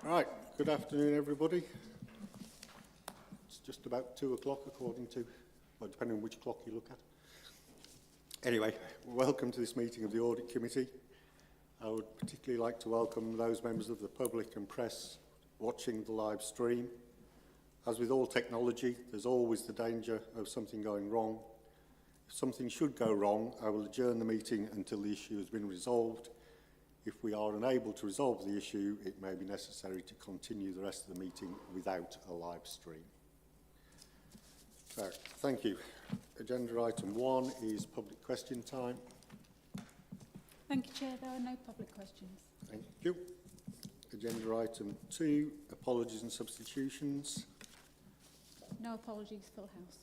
Right, good afternoon everybody. It's just about 2 o'clock according to, well, depending on which clock you look at. Anyway, welcome to this meeting of the Audit Committee. I would particularly like to welcome those members of the public and press watching the live stream. As with all technology, there's always the danger of something going wrong. If something should go wrong, I will adjourn the meeting until the issue has been resolved. If we are unable to resolve the issue, it may be necessary to continue the rest of the meeting without a live stream. So, thank you. Agenda item 1 is public question time. Thank you, Chair. There are no public questions. Thank you. Agenda item 2, apologies and substitutions. No apologies, full house.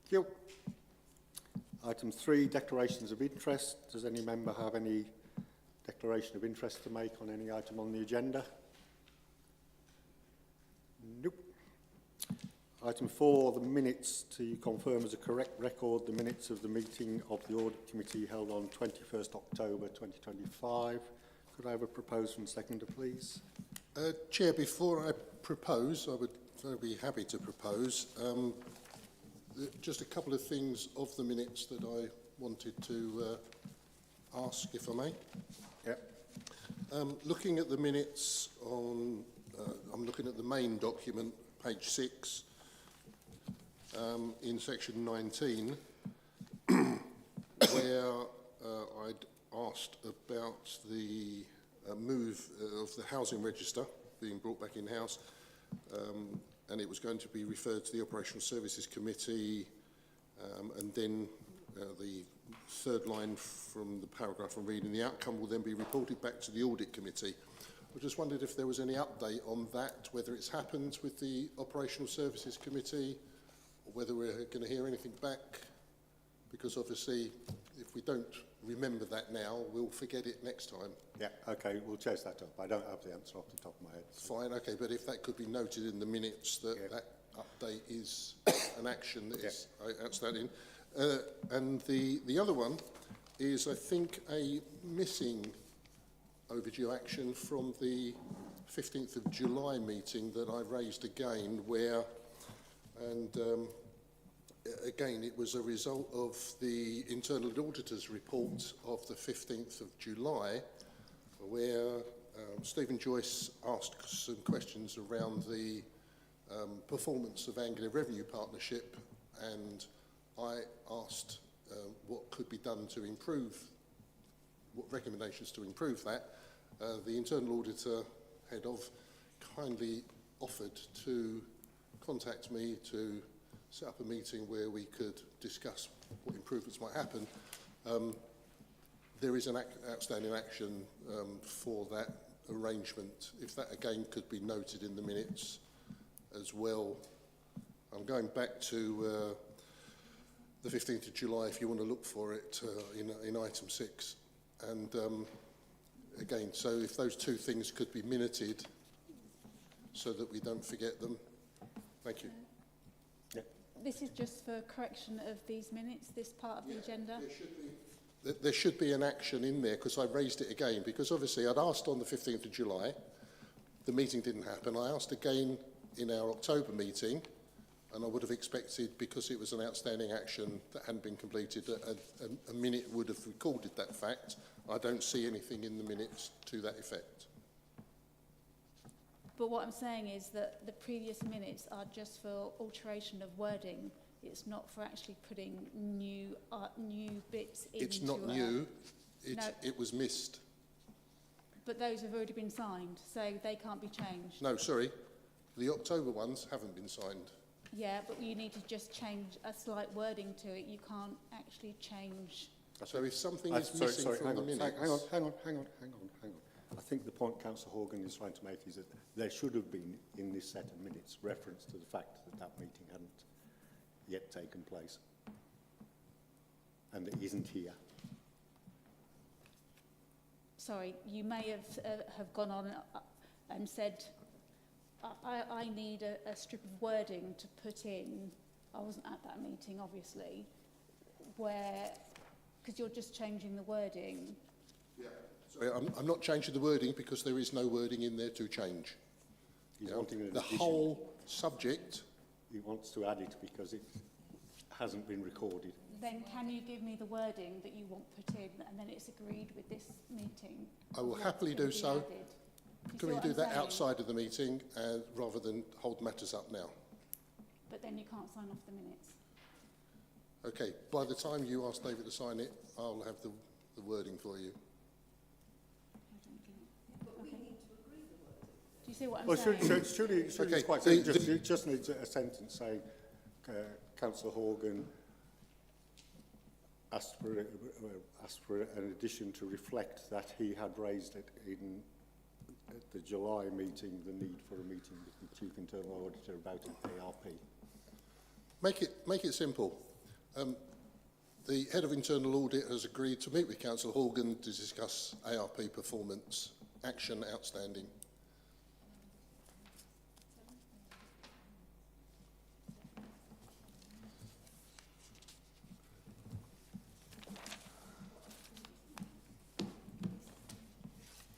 Thank you. Item 3, declarations of interest. Does any member have any declaration of interest to make on any item on the agenda? Nope. Item 4, the minutes, to confirm as a correct record the minutes of the meeting of the Audit Committee held on 21st October 2025. Could I have a proposer and seconder, please? Chair, before I propose, I would be happy to propose just a couple of things of the minutes that I wanted to ask, if I may. Looking at the minutes on, I'm looking at the main document, page 6, in section 19, where I'd asked about the move of the housing register being brought back in-house, and it was going to be referred to the Operational Services Committee, and then the third line from the paragraph I'm reading, the outcome will then be reported back to the Audit Committee. I just wondered if there was any update on that, whether it's happened with the Operational Services Committee, or whether we're going to hear anything back, because obviously if we don't remember that now, we'll forget it next time. Yeah, okay, we'll chase that up. I don't have the answer off the top of my head. So. Fine, okay, but if that could be noted in the minutes that that update is an action that is outstanding. And the other one is, I think, a missing overdue action from the 15th of July meeting that I raised again, where, and again, it was a result of the Internal Auditor's report of the 15th of July, where Stephen Joyce asked some questions around the performance of Anglia Revenue Partnership, and I asked what could be done to improve, what recommendations to improve that. The Internal Auditor, head of, kindly offered to contact me to set up a meeting where we could discuss what improvements might happen. There is an outstanding action for that arrangement. If that again could be noted in the minutes as well. I'm going back to the 15th of July, if you want to look for it in item 6. And again, so if those two things could be minuted so that we don't forget them. Thank you. This is just for correction of these minutes, this part of the agenda? There should be an action in there, because I raised it again, because obviously I'd asked on the 15th of July, the meeting didn't happen. I asked again in our October meeting, and I would have expected, because it was an outstanding action that hadn't been completed, a minute would have recorded that fact. I don't see anything in the minutes to that effect. But what I'm saying is that the previous minutes are just for alteration of wording. It's not for actually putting new bits into. It's not new. No. It was missed. But those have already been signed, so they can't be changed. No, sorry. The October ones haven't been signed. Yeah, but you need to just change a slight wording to it. You can't actually change. So if something is missing from the minutes... Hang on. I think the point Councillor Horgan is trying to make is that there should have been, in this set of minutes, reference to the fact that that meeting hadn't yet taken place and it isn't here. Sorry, you may have gone on and said, I need a strip of wording to put in. I wasn't at that meeting, obviously, where, because you're just changing the wording. Yeah. So Sorry, I'm not changing the wording because there is no wording in there to change. He's wanting an The addition. whole subject, He wants to add it because it hasn't been recorded. Then can you give me the wording that you want put in, and then it's agreed with this meeting? I will what's happily gonna do be so. added? you Can see we what do I'm that saying? outside of the meeting rather than hold matters up now? But then you can't sign off the minutes. Okay, by the time you ask David to sign it, I'll have the wording for you. Okay. Do you see what I'm Well, saying? surely Okay, it's quite simple. It just needs a sentence saying Councillor Horgan asked for an addition to reflect that he had raised it in at the July meeting, the need for a meeting with the Chief Internal Auditor about ARP. Make it simple. The Head of Internal Audit has agreed to meet with Councillor Horgan to discuss ARP performance, action outstanding.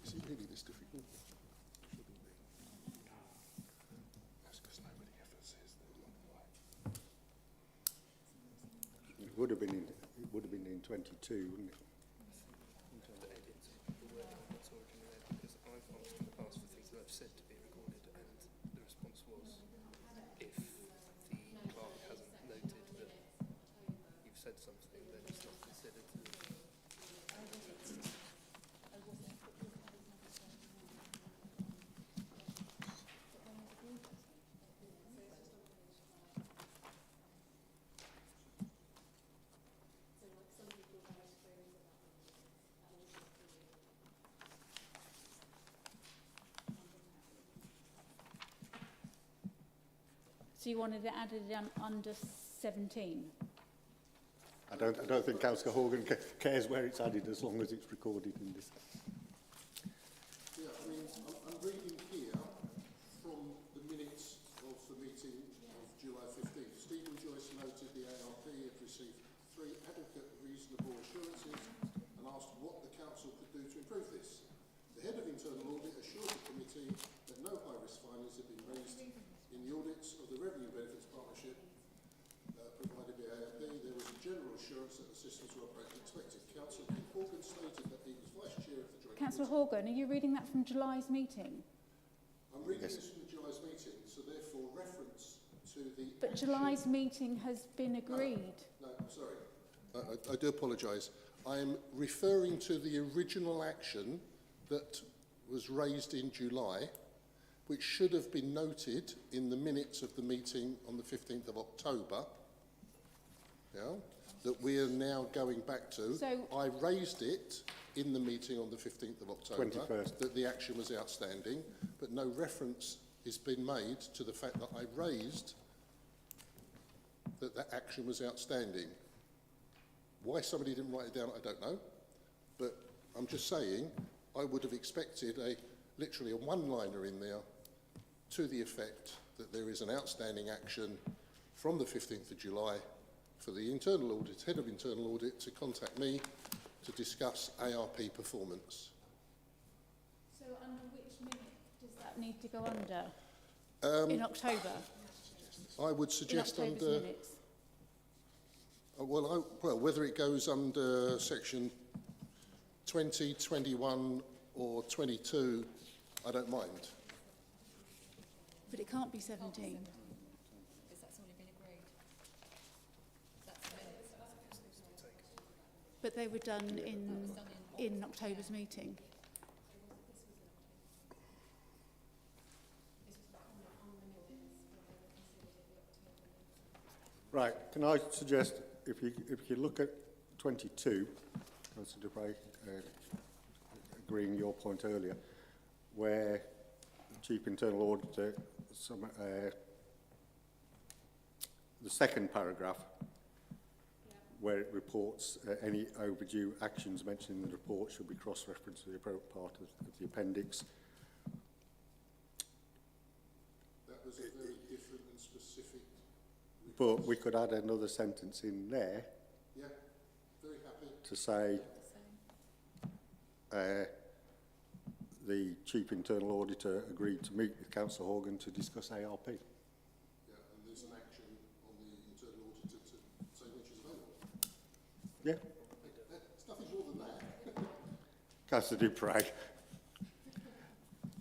Is it really this difficult? Shouldn't be. That's because nobody ever says they're not right. It would have been in 22, wouldn't it? The wording that's originally there, because I've asked in the past for things that I've said to be recorded, and the response was, if the clerk hasn't noted that you've said something, then it's not considered. So you wanted it added under 17? I don't think Councillor Horgan cares where it's added as long as it's recorded in this. Yeah, I mean, I'm reading here from the minutes of the meeting of July 15th. Stephen Joyce noted the ARP had received 3 adequate, reasonable assurances and asked what the council could do to improve this. The Head of Internal Audit assured the committee that no high-risk findings had been raised in the audits of the Revenue Benefits Partnership provided by ARP. There was a general assurance that the systems were operating expected. Councillor Horgan stated that he was Vice Chair of the Joint Councillor Committee. Horgan, are you reading that from July's meeting? I'm reading Yes. this from July's meeting, so therefore reference to the But action- July's meeting has been agreed. No, I'm sorry. I do apologise. I am referring to the original action that was raised in July, which should have been noted in the minutes of the meeting on the 15th of October, yeah, that we are now going back to. So- I raised it in the meeting on the 15th of October, 21st. that the action was outstanding, but no reference has been made to the fact that I raised that that action was outstanding. Why somebody didn't write it down, I don't know, but I'm just saying I would have expected literally a one-liner in there to the effect that there is an outstanding action from the 15th of July for the Internal Audit, Head of Internal Audit, to contact me to discuss ARP performance. So under which minute does that need to go under? In October? I would In suggest October's under, minutes? well, whether it goes under section 20, 21 or 22, I don't mind. But it can't be 17. Because that's already been agreed. That's the minutes. But they were done in October's meeting. Right, can I suggest, if you look at 22, Councillor Dupre, agreeing your point earlier, where the Chief Internal Auditor, the second paragraph, where it reports any overdue actions mentioned in the report should be cross-referenced to the appropriate part of the appendix. That was a very different and specific But we could add another sentence in there Yeah, very happy. to say the Chief Internal Auditor agreed to meet with Councillor Horgan to discuss ARP. Yeah, and there's an action on the internal auditor to say when she's available. Yeah. Stuff is more than that. Councillor Dupre.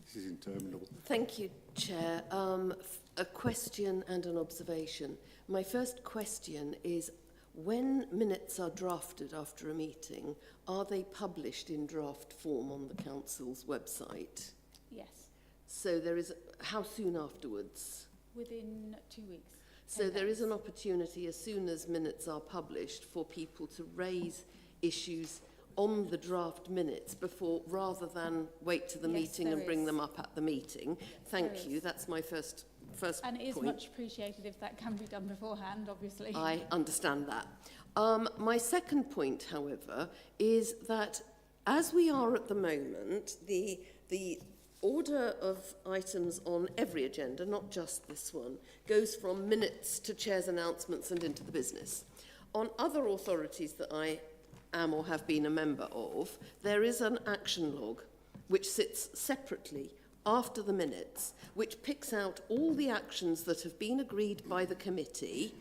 This is interminable. Thank you, Chair. A question and an observation. My first question is, when minutes are drafted after a meeting, are they published in draft form on the Council's website? Yes, So there is, how soon afterwards? within 2 weeks. So 10 there is days. an opportunity as soon as minutes are published for people to raise issues on the draft minutes before, rather than wait to the Yes, meeting there and bring is. them up at the meeting. Thank There you. is. That's my first And it is point. much appreciated if that can be done beforehand, obviously. I understand that. My second point, however, is that as we are at the moment, the order of items on every agenda, not just this one, goes from minutes to chair's announcements and into the business. On other authorities that I am or have been a member of, there is an action log which sits separately after the minutes, which picks out all the actions that have been agreed by the committee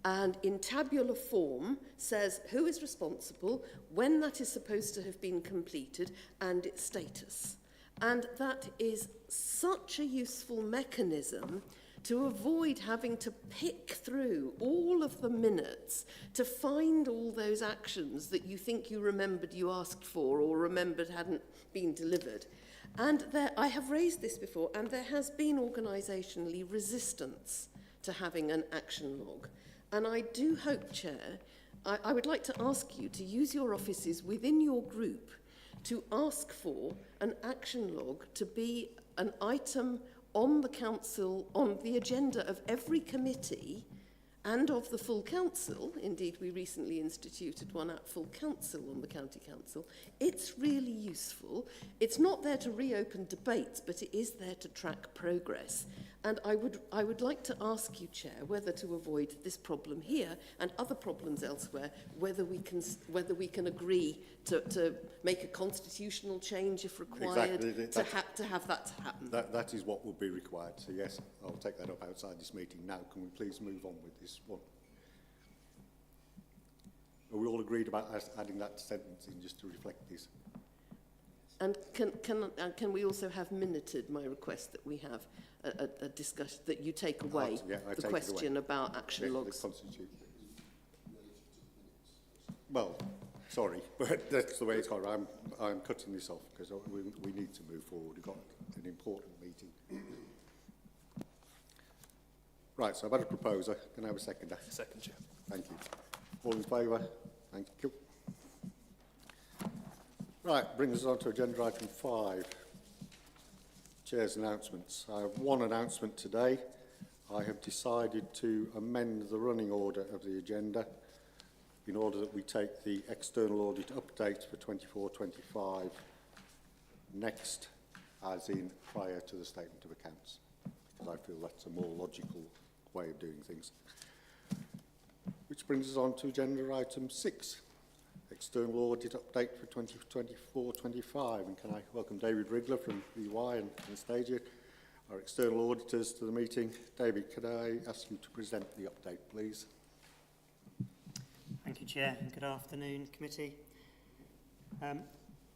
and in tabular form says who is responsible, when that is supposed to have been completed and its status. And that is such a useful mechanism to avoid having to pick through all of the minutes to find all those actions that you think you remembered you asked for or remembered hadn't been delivered. And I have raised this before, and there has been organisationally resistance to having an action log. And I do hope, Chair, I would like to ask you to use your offices within your group to ask for an action log to be an item on the council, on the agenda of every committee and of the full council. Indeed, we recently instituted one at full council on the county council. It's really useful. It's not there to reopen debates, but it is there to track progress. And I would like to ask you, Chair, whether to avoid this problem here and other problems elsewhere, whether we can agree to make a constitutional change if required, Exactly. to have that to happen. That is what would be required. So yes, I'll take that up outside this meeting now. Can we please move on with this one? Are we all agreed about adding that sentence in just to reflect this? And can we also have minuted my request that we have a discussion, that you take away Yeah, I the take it question away. about action The logs? constitution. Well, sorry, but that's the way it's gone. I'm cutting this off because we need to move forward. We've got an important meeting. Right, so I've had a proposer. Can I have a seconder? Second, Chair. Thank you. All in favour? Thank you. Right, brings us on to agenda item 5. Chair's announcements. I have one announcement today. I have decided to amend the running order of the agenda in order that we take the external audit update for 24-25 next, as in prior to the statement of accounts, because I feel that's a more logical way of doing things. Which brings us on to agenda item 6, external audit update for 2024-25. And can I welcome David Rigler from EY and on stage here, our external auditors, to the meeting. David, could I ask you to present the update, please? Thank you, Chair, and good afternoon, committee.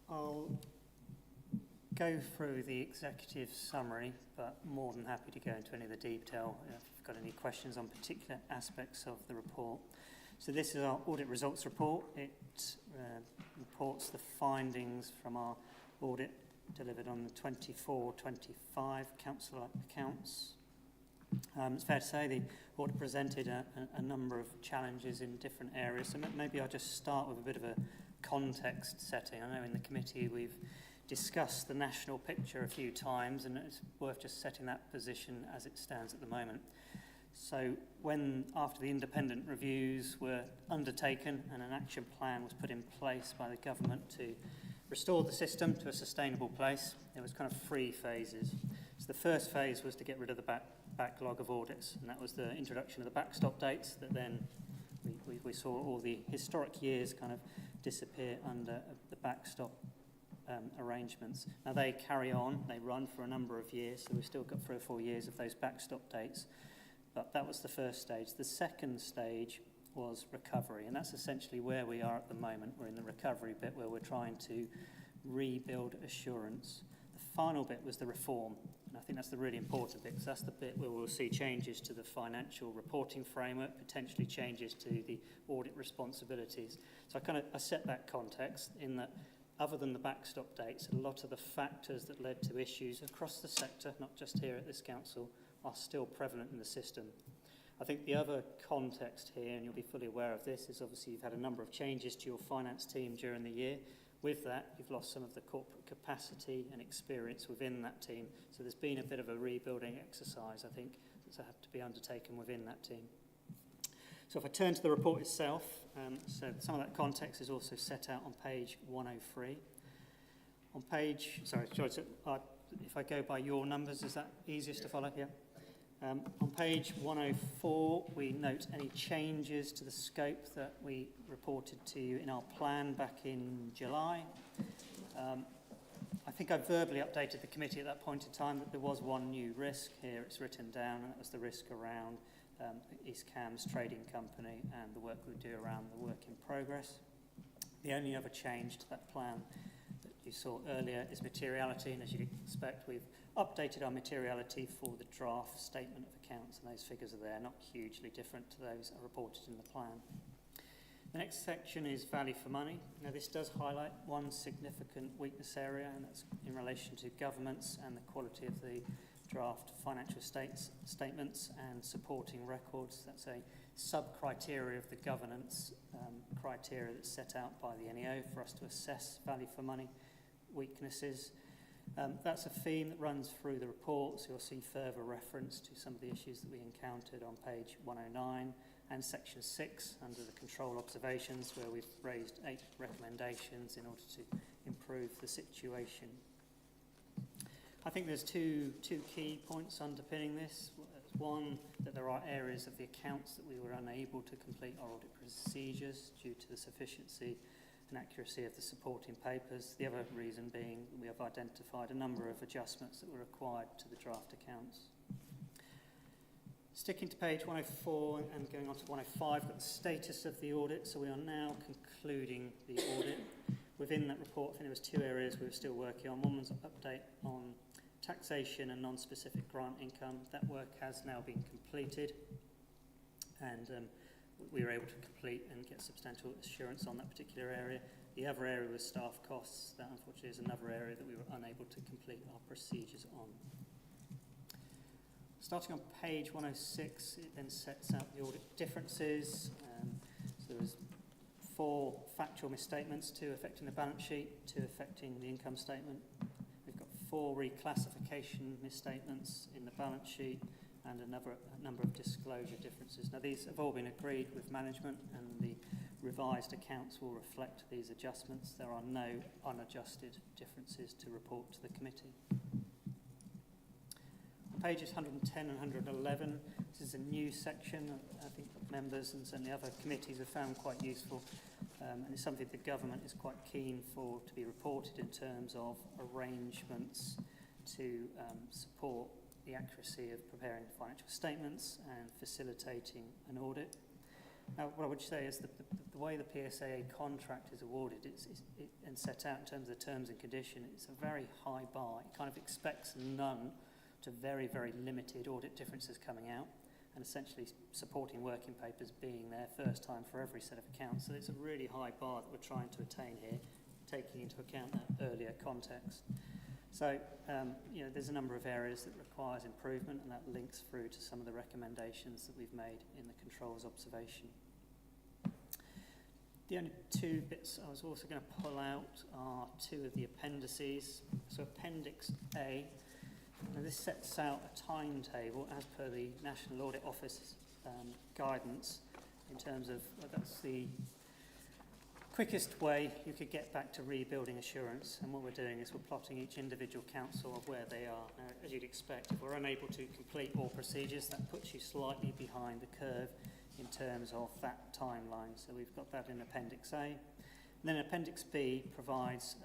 I'll go through the executive summary, but more than happy to go into any of the detail if you've got any questions on particular aspects of the report. So this is our audit results report. It reports the findings from our audit delivered on the 24-25 council accounts. It's fair to say the audit presented a number of challenges in different areas, so maybe I'll just start with a bit of a context setting. I know in the committee we've discussed the national picture a few times, and it's worth just setting that position as it stands at the moment. So after the independent reviews were undertaken and an action plan was put in place by the government to restore the system to a sustainable place, there was kind of 3 phases. So the first phase was to get rid of the backlog of audits, and that was the introduction of the backstop dates that then we saw all the historic years kind of disappear under the backstop arrangements. Now they carry on, they run for a number of years, so we've still got 3 or 4 years of those backstop dates, but that was the first stage. The second stage was recovery, and that's essentially where we are at the moment. We're in the recovery bit where we're trying to rebuild assurance. The final bit was the reform, and I think that's the really important bit, because that's the bit where we'll see changes to the financial reporting framework, potentially changes to the audit responsibilities. So I set that context in that, other than the backstop dates, a lot of the factors that led to issues across the sector, not just here at this council, are still prevalent in the system. I think the other context here, and you'll be fully aware of this, is obviously you've had a number of changes to your finance team during the year. With that, you've lost some of the corporate capacity and experience within that team. So there's been a bit of a rebuilding exercise, I think, that's had to be undertaken within that team. So if I turn to the report itself, so some of that context is also set out on page 103. On page, sorry, George, if I go by your numbers, is that easiest to follow? Yeah. On page 104, we note any changes to the scope that we reported to you in our plan back in July. I think I verbally updated the committee at that point in time that there was one new risk here. It's written down, and that was the risk around East Cams Trading Company and the work we do around the work in progress. The only other change to that plan that you saw earlier is materiality, and as you'd expect, we've updated our materiality for the draft statement of accounts, and those figures are there, not hugely different to those reported in the plan. The next section is value for money. Now this does highlight one significant weakness area, and that's in relation to governance and the quality of the draft financial statements and supporting records. That's a sub-criteria of the governance criteria that's set out by the NEO for us to assess value for money weaknesses. That's a theme that runs through the report, so you'll see further reference to some of the issues that we encountered on page 109 and section 6 under the control observations, where we've raised 8 recommendations in order to improve the situation. I think there's two key points underpinning this. One, that there are areas of the accounts that we were unable to complete our audit procedures due to the sufficiency and accuracy of the supporting papers. The other reason being we have identified a number of adjustments that were required to the draft accounts. Sticking to page 104 and going on to 105, we've got the status of the audit. So we are now concluding the audit. Within that report, I think there was 2 areas we were still working on. One was an update on taxation and non-specific grant income. That work has now been completed, and we were able to complete and get substantial assurance on that particular area. The other area was staff costs. That unfortunately is another area that we were unable to complete our procedures on. Starting on page 106, it then sets out the audit differences. So there was 4 factual misstatements, 2 affecting the balance sheet, 2 affecting the income statement. We've got 4 reclassification misstatements in the balance sheet and a number of disclosure differences. Now these have all been agreed with management, and the revised accounts will reflect these adjustments. There are no unadjusted differences to report to the committee. On pages 110 and 111, this is a new section I think members and certainly other committees have found quite useful, and it's something the government is quite keen for to be reported in terms of arrangements to support the accuracy of preparing financial statements and facilitating an audit. Now, what I would say is that the way the PSAA contract is awarded and set out in terms of the terms and conditions, it's a very high bar. It kind of expects none to very, very limited audit differences coming out, and essentially supporting working papers being there first time for every set of accounts. So it's a really high bar that we're trying to attain here, taking into account that earlier context. So, there's a number of areas that requires improvement, and that links through to some of the recommendations that we've made in the controls observation. The only 2 bits I was also going to pull out are 2 of the appendices. So Appendix A, now this sets out a timetable as per the National Audit Office guidance in terms of that's the quickest way you could get back to rebuilding assurance, and what we're doing is we're plotting each individual council of where they are. Now, as you'd expect, if we're unable to complete all procedures, that puts you slightly behind the curve in terms of that timeline. So we've got that in Appendix A. And then Appendix B provides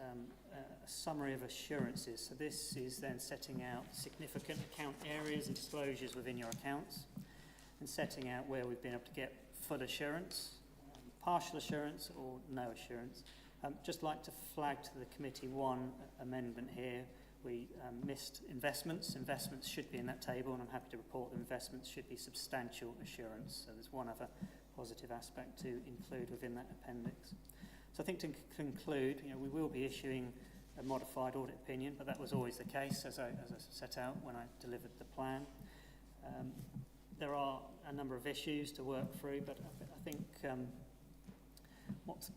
a summary of assurances. So this is then setting out significant account areas and disclosures within your accounts and setting out where we've been able to get full assurance, partial assurance or no assurance. Just like to flag to the committee one amendment here. We missed investments. Investments should be in that table, and I'm happy to report that investments should be substantial assurance. So there's one other positive aspect to include within that appendix. So I think to conclude, we will be issuing a modified audit opinion, but that was always the case as I set out when I delivered the plan. There are a number of issues to work through, but I think what's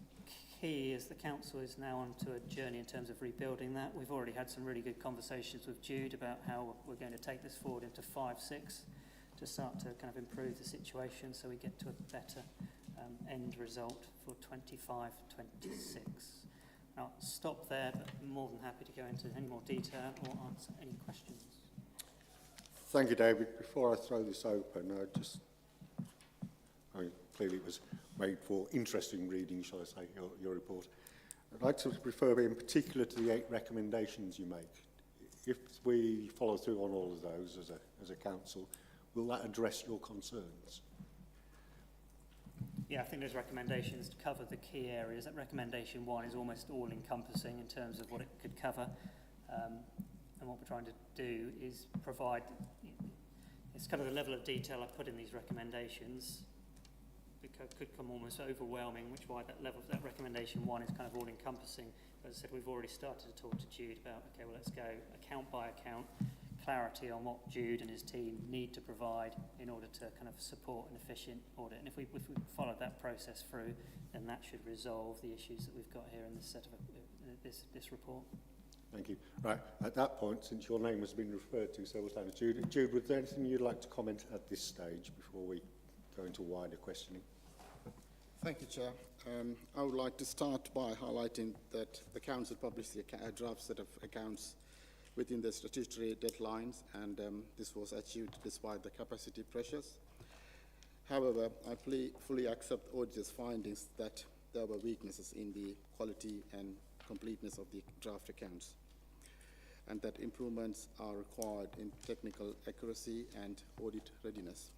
key is the council is now onto a journey in terms of rebuilding that. We've already had some really good conversations with Jude about how we're going to take this forward into 5-6 to start to kind of improve the situation so we get to a better end result for 25-26. I'll stop there, but I'm more than happy to go into any more detail or answer any questions. Thank you, David. Before I throw this open, clearly it was made for interesting reading, shall I say, your report. I'd like to refer in particular to the 8 recommendations you make. If we follow through on all of those as a council, will that address your concerns? Yeah, I think those recommendations cover the key areas. That recommendation 1 is almost all-encompassing in terms of what it could cover. And what we're trying to do is provide, it's kind of the level of detail I put in these recommendations. It could come almost overwhelming, which is why that recommendation 1 is kind of all-encompassing. But as I said, we've already started to talk to Jude about, okay, well, let's go account by account, clarity on what Jude and his team need to provide in order to kind of support an efficient audit. And if we follow that process through, then that should resolve the issues that we've got here in this set of this report. Thank you. Right, at that point, since your name has been referred to several times, Jude, was there anything you'd like to comment at this stage before we go into wider questioning? Thank you, Chair. I would like to start by highlighting that the Council published the draft set of accounts within the statutory deadlines, and this was achieved despite the capacity pressures. However, I fully accept auditors' findings that there were weaknesses in the quality and completeness of the draft accounts, and that improvements are required in technical accuracy and audit readiness.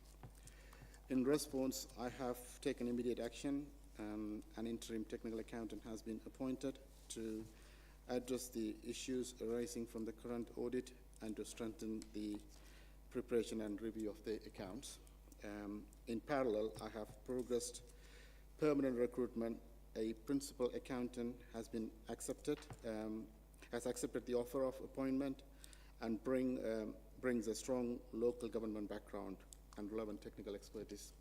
In response, I have taken immediate action. An interim technical accountant has been appointed to address the issues arising from the current audit and to strengthen the preparation and review of the accounts. In parallel, I have progressed permanent recruitment. A principal accountant has been accepted, has accepted the offer of appointment and brings a strong local government background and relevant technical expertise.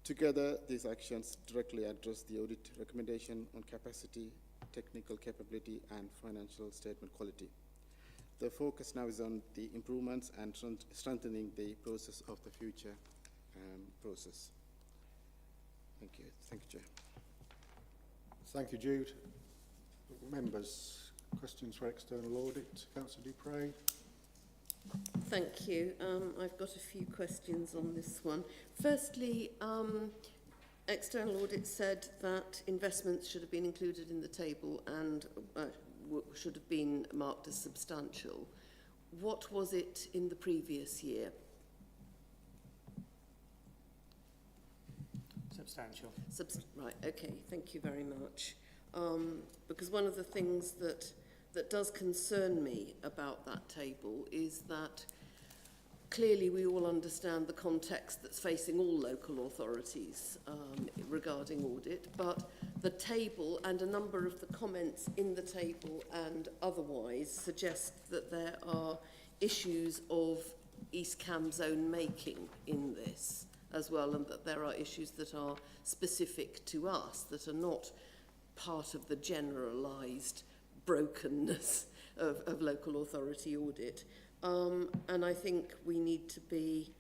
Together, these actions directly address the audit recommendation on capacity, technical capability, and financial statement quality. The focus now is on the improvements and strengthening the process of the future process. Thank you. Thank you, Chair. Thank you, Jude. Members, questions for external audit? Councillor Dupre? Thank you. I've got a few questions on this one. Firstly, external audit said that investments should have been included in the table and should have been marked as substantial. What was it in the previous year? Substantial. Right, okay, thank you very much. Because one of the things that does concern me about that table is that clearly we all understand the context that's facing all local authorities regarding audit, but the table and a number of the comments in the table and otherwise suggest that there are issues of East Cam's own making in this as well, and that there are issues that are specific to us that are not part of the generalised brokenness of local authority audit. And I think we need to be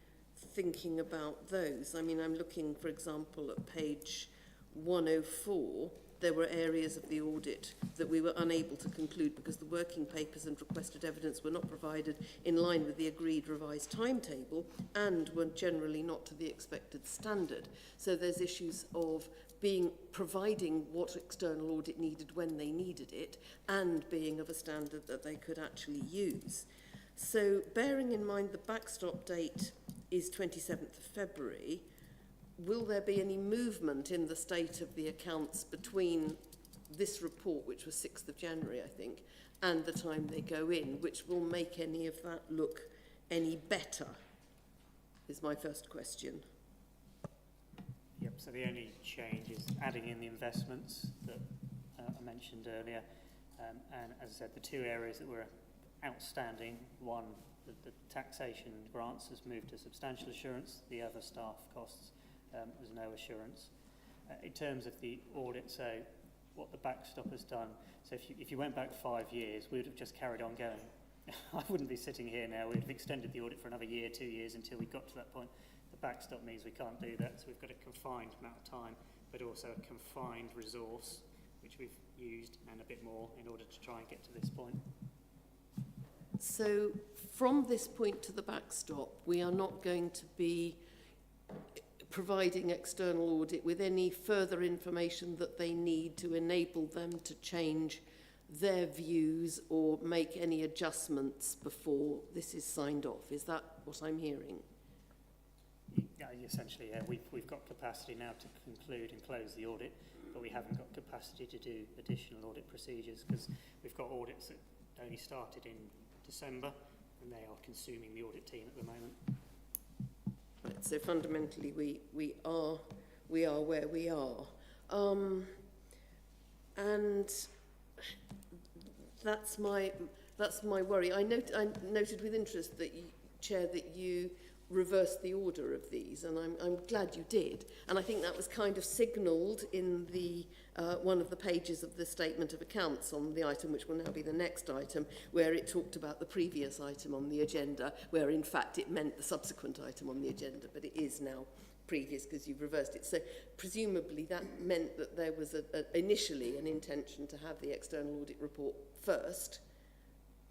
thinking about those. I mean, I'm looking, for example, at page 104, there were areas of the audit that we were unable to conclude because the working papers and requested evidence were not provided in line with the agreed revised timetable and were generally not to the expected standard. So there's issues of providing what external audit needed when they needed it and being of a standard that they could actually use. So bearing in mind the backstop date is 27th of February, will there be any movement in the state of the accounts between this report, which was 6th of January, I think, and the time they go in, which will make any of that look any better, is my first question. Yep, so the only change is adding in the investments that I mentioned earlier. And as I said, the two areas that were outstanding, one, the taxation grants has moved to substantial assurance, the other staff costs was no assurance. In terms of the audit, so what the backstop has done, so if you went back 5 years, we would have just carried on going. I wouldn't be sitting here now, we'd have extended the audit for another year, 2 years until we got to that point. The backstop means we can't do that, so we've got a confined amount of time, but also a confined resource, which we've used, and a bit more in order to try and get to this point. So from this point to the backstop, we are not going to be providing external audit with any further information that they need to enable them to change their views or make any adjustments before this is signed off. Is that what I'm hearing? Yeah, essentially, yeah, we've got capacity now to conclude and close the audit, but we haven't got capacity to do additional audit procedures because we've got audits that only started in December and they are consuming the audit team at the moment. Right, so fundamentally we are where we are. And that's my worry. I noted with interest that Chair, that you reversed the order of these, and I'm glad you did. And I think that was kind of signalled in the one of the pages of the statement of accounts on the item, which will now be the next item, where it talked about the previous item on the agenda, where in fact it meant the subsequent item on the agenda, but it is now previous because you've reversed it. So presumably that meant that there was initially an intention to have the external audit report first,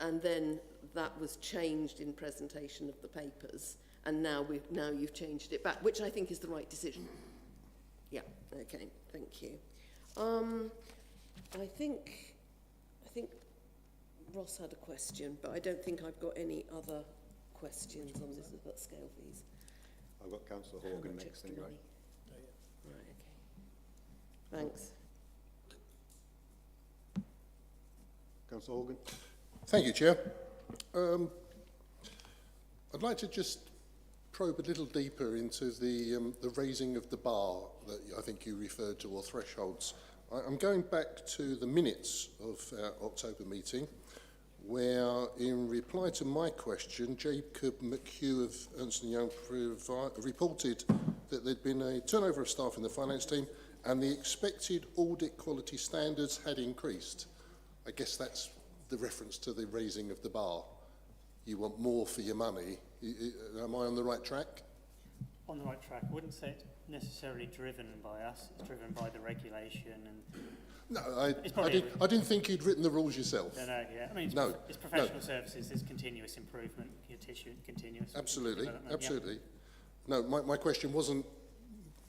and then that was changed in presentation of the papers, and now you've changed it back, which I think is the right decision. Yeah, okay, thank you. I think Ross had a question, but I don't think I've got any other questions on this. Let's scale these. I've got Councillor Horgan next anyway. Right, okay. Thanks. Councillor Horgan. Thank you, Chair. I'd like to just probe a little deeper into the raising of the bar that I think you referred to, or thresholds. I'm going back to the minutes of our October meeting, where in reply to my question, Jacob McHugh of Ernst & Young reported that there'd been a turnover of staff in the finance team and the expected audit quality standards had increased. I guess that's the reference to the raising of the bar. You want more for your money. Am I on the right track? On the right track. I wouldn't say it's necessarily driven by us. It's driven by the regulation and... No, I didn't think you'd written the rules yourself. No, yeah. I mean, it's professional services. There's continuous improvement, continuous Absolutely, development. absolutely. Yeah. No, my question wasn't,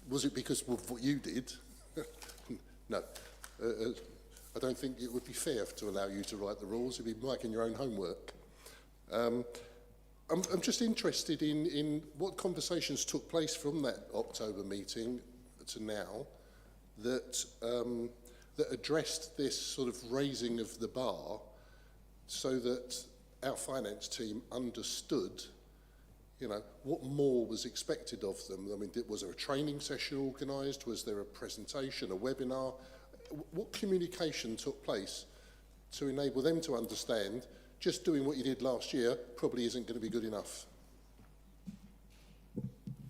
was it because of what you did? No. I don't think it would be fair to allow you to write the rules. It'd be making your own homework. I'm just interested in what conversations took place from that October meeting to now that that addressed this sort of raising of the bar so that our finance team understood, you know, what more was expected of them. I mean, was there a training session organised? Was there a presentation, a webinar? What communication took place to enable them to understand just doing what you did last year probably isn't going to be good enough?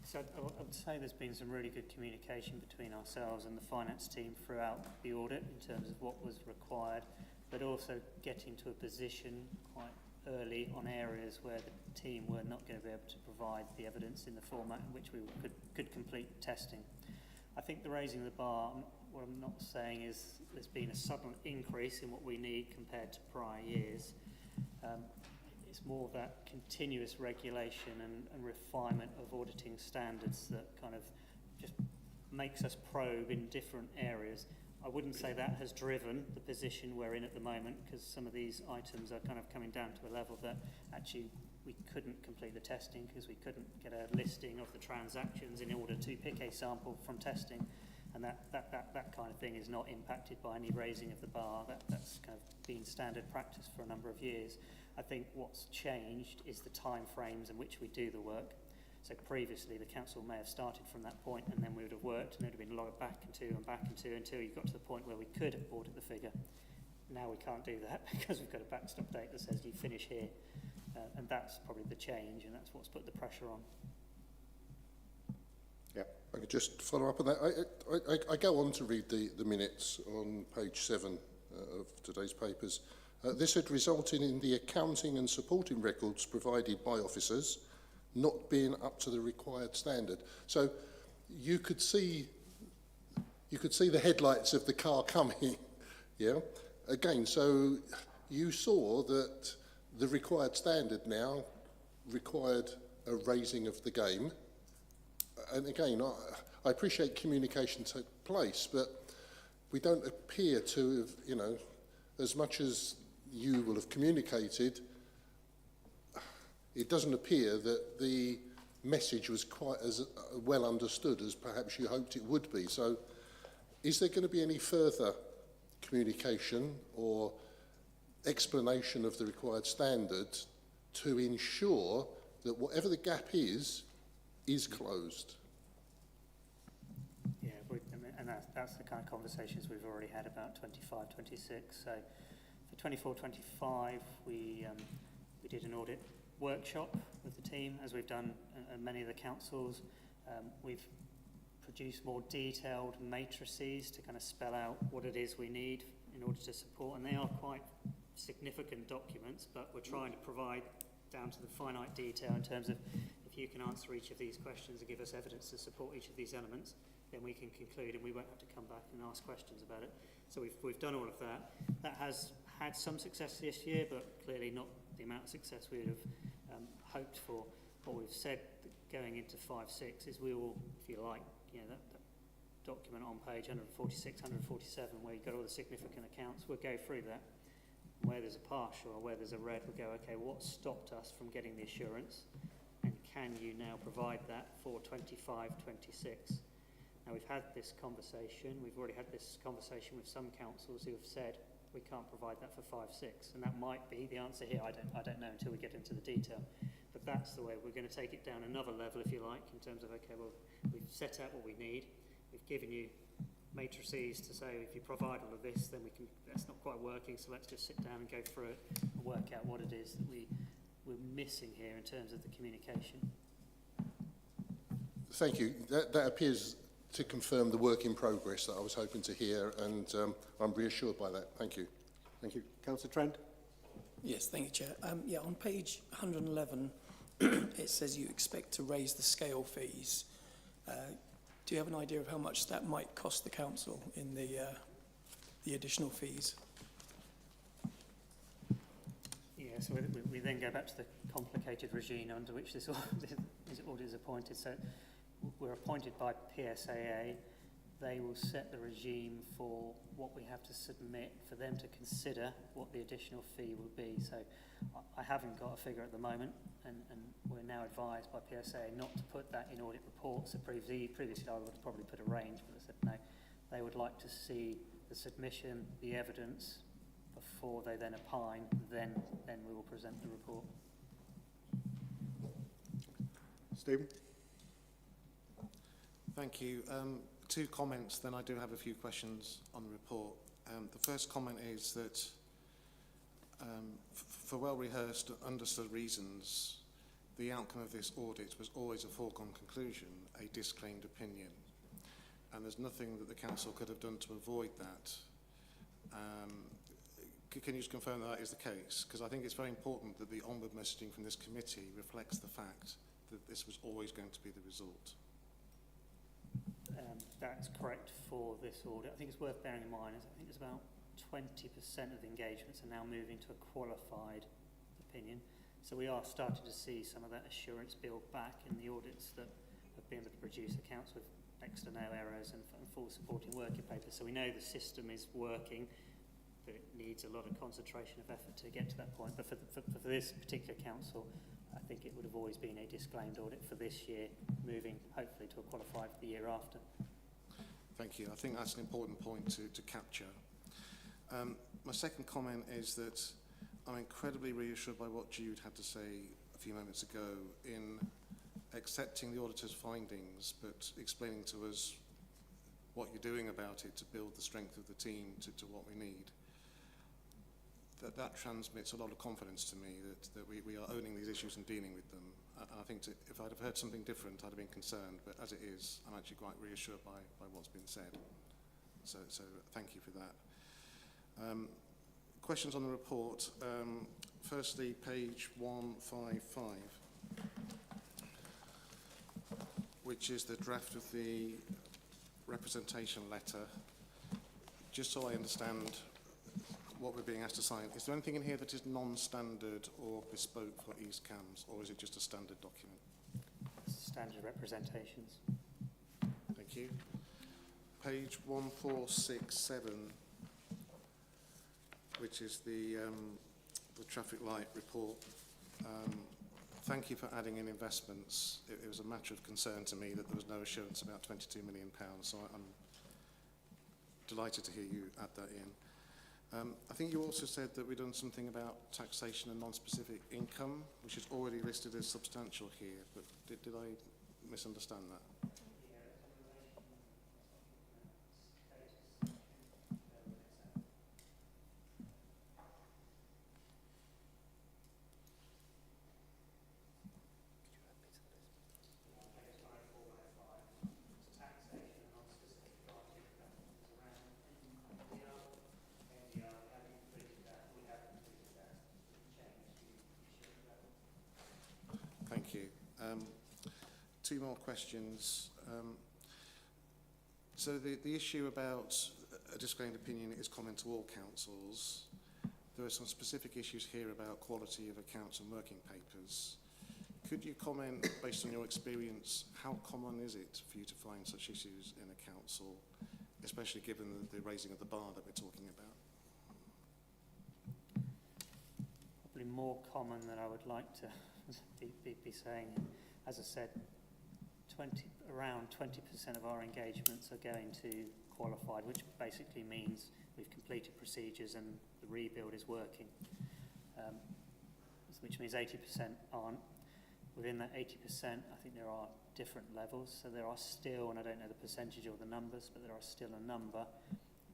So I would say there's been some really good communication between ourselves and the finance team throughout the audit in terms of what was required, but also getting to a position quite early on areas where the team were not going to be able to provide the evidence in the format in which we could complete testing. I think the raising of the bar, what I'm not saying is there's been a sudden increase in what we need compared to prior years. It's more that continuous regulation and refinement of auditing standards that kind of just makes us probe in different areas. I wouldn't say that has driven the position we're in at the moment, because some of these items are kind of coming down to a level that actually we couldn't complete the testing because we couldn't get a listing of the transactions in order to pick a sample from testing, and that kind of thing is not impacted by any raising of the bar. That's kind of been standard practice for a number of years. I think what's changed is the time frames in which we do the work. So previously the council may have started from that point, and then we would have worked and it would have been logged back into until you got to the point where we could audit the figure. Now we can't do that because we've got a backstop date that says you finish here, and that's probably the change, and that's what's put the pressure on. Yeah, I could just follow up on that. I go on to read the minutes on page 7 of today's papers. This had resulted in the accounting and supporting records provided by officers not being up to the required standard. So you could see the headlights of the car coming, yeah? Again, so you saw that the required standard now required a raising of the game. And again, I appreciate communication took place, but we don't appear to have, you know, as much as you will have communicated, it doesn't appear that the message was quite as well understood as perhaps you hoped it would be. So is there going to be any further communication or explanation of the required standards to ensure that whatever the gap is closed? Yeah, and that's the kind of conversations we've already had about 25, 26. So for 24-25, we did an audit workshop with the team, as we've done at many of the councils. We've produced more detailed matrices to kind of spell out what it is we need in order to support, and they are quite significant documents, but we're trying to provide down to the finite detail in terms of if you can answer each of these questions and give us evidence to support each of these elements, then we can conclude and we won't have to come back and ask questions about it. So we've done all of that. That has had some success this year, but clearly not the amount of success we would have hoped for. What we've said going into 5-6 is we will, if you like, you know, that document on page 146, 147, where you've got all the significant accounts, we'll go through that. Where there's a partial or where there's a red, we'll go, okay, what stopped us from getting the assurance? And can you now provide that for 25-26? Now, we've had this conversation. We've already had this conversation with some councils who have said we can't provide that for 5-6, and that might be the answer here. I don't know until we get into the detail. But that's the way we're going to take it down another level, if you like, in terms of, okay, well, we've set out what we need. We've given you matrices to say if you provide all of this, then we can. That's not quite working, so let's just sit down and go through it and work out what it is that we're missing here in terms of the communication. Thank you. That appears to confirm the work in progress that I was hoping to hear, and I'm reassured by that. Thank you. Thank you. Councillor Trent? Yes, thank you, Chair. Yeah, on page 111, it says you expect to raise the scale fees. Do you have an idea of how much that might cost the council in the additional fees? Yeah, so we then go back to the complicated regime under which this audit is appointed. So we're appointed by PSAA. They will set the regime for what we have to submit for them to consider what the additional fee will be. So I haven't got a figure at the moment, and we're now advised by PSAA not to put that in audit reports. So previously I would have probably put a range, but they said no. They would like to see the submission, the evidence, before they then opine, then we will present the report. Stephen? Thank you. Two comments, then I do have a few questions on the report. The first comment is that for well-rehearsed, understood reasons, the outcome of this audit was always a foregone conclusion, a disclaimed opinion. And there's nothing that the council could have done to avoid that. Can you just confirm that is the case? Because I think it's very important that the onward messaging from this committee reflects the fact that this was always going to be the result. that's correct for this audit. I think it's worth bearing in mind, I think it's about 20% of the engagements are now moving to a qualified opinion. So we are starting to see some of that assurance build back in the audits that have been able to produce accounts with next to no errors and full supporting working papers. So we know the system is working, but it needs a lot of concentration of effort to get to that point. But for this particular council, I think it would have always been a disclaimed audit. For this year, moving hopefully to a qualified for the year after. Thank you. I think that's an important point to capture. My second comment is that I'm incredibly reassured by what Jude had to say a few moments ago in accepting the auditor's findings, but explaining to us what you're doing about it to build the strength of the team to what we need. That transmits a lot of confidence to me that we are owning these issues and dealing with them. And I think if I'd have heard something different, I'd have been concerned. But as it is, I'm actually quite reassured by what's been said. So thank you for that. Questions on the report. Firstly, page 155, which is the draft of the representation letter. Just so I understand what we're being asked to sign, is there anything in here that is non-standard or bespoke for East Cams, or is it just a standard document? Standard representations. Thank you. Page 1467, which is the traffic light report. Thank you for adding in investments. It was a matter of concern to me that there was no assurance about £22 million, so I'm delighted to hear you add that in. I think you also said that we've done something about taxation and non-specific income, which is already listed as substantial here, but did I misunderstand that? Thank you. Two more questions. So the issue about a disclaimed opinion is common to all councils. There are some specific issues here about quality of accounts and working papers. Could you comment, based on your experience, how common is it for you to find such issues in a council, especially given the raising of the bar that we're talking about? Probably more common than I would like to be saying. As I said, around 20% of our engagements are going to qualified, which basically means we've completed procedures and the rebuild is working, which means 80% aren't. Within that 80%, I think there are different levels. So there are still, and I don't know the percentage or the numbers, but there are still a number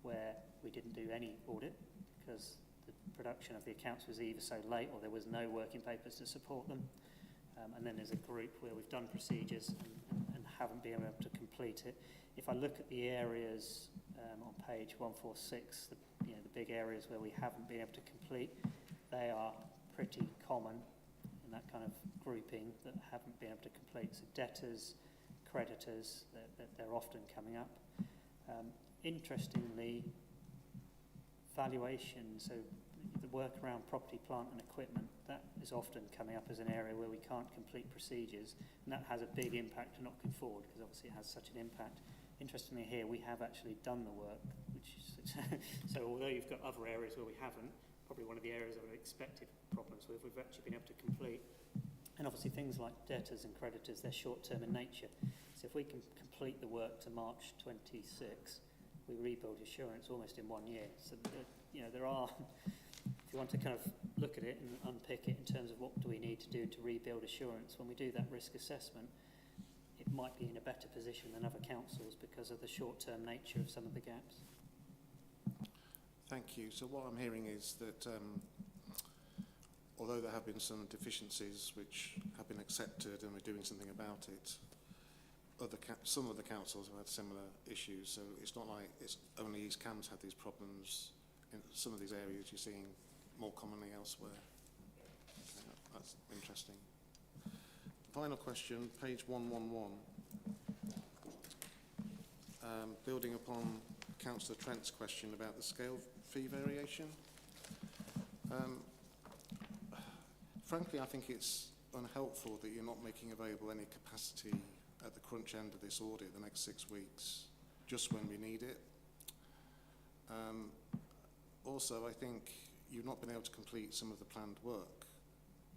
where we didn't do any audit because the production of the accounts was either so late or there was no working papers to support them. And then there's a group where we've done procedures and haven't been able to complete it. If I look at the areas on page 146, the big areas where we haven't been able to complete, they are pretty common in that kind of grouping that haven't been able to complete. So debtors, creditors, they're often coming up. Interestingly, valuation, so the work around property, plant and equipment, that is often coming up as an area where we can't complete procedures, and that has a big impact to knocking forward because obviously it has such an impact. Interestingly here, we have actually done the work, which is so although you've got other areas where we haven't, probably one of the areas I would have expected problems with, we've actually been able to complete. And obviously things like debtors and creditors, they're short-term in nature. So if we can complete the work to March 26, we rebuild assurance almost in 1 year. So, there are, if you want to kind of look at it and unpick it in terms of what do we need to do to rebuild assurance, when we do that risk assessment, it might be in a better position than other councils because of the short-term nature of some of the gaps. Thank you. So what I'm hearing is that although there have been some deficiencies which have been accepted and we're doing something about it, some of the councils have had similar issues. So it's not like it's only East Cam's had these problems. In some of these areas you're seeing more commonly elsewhere. Okay, that's interesting. Final question, page 111. building upon Councillor Trent's question about the scale fee variation. Frankly, I think it's unhelpful that you're not making available any capacity at the crunch end of this audit the next 6 weeks, just when we need it. Also, I think you've not been able to complete some of the planned work.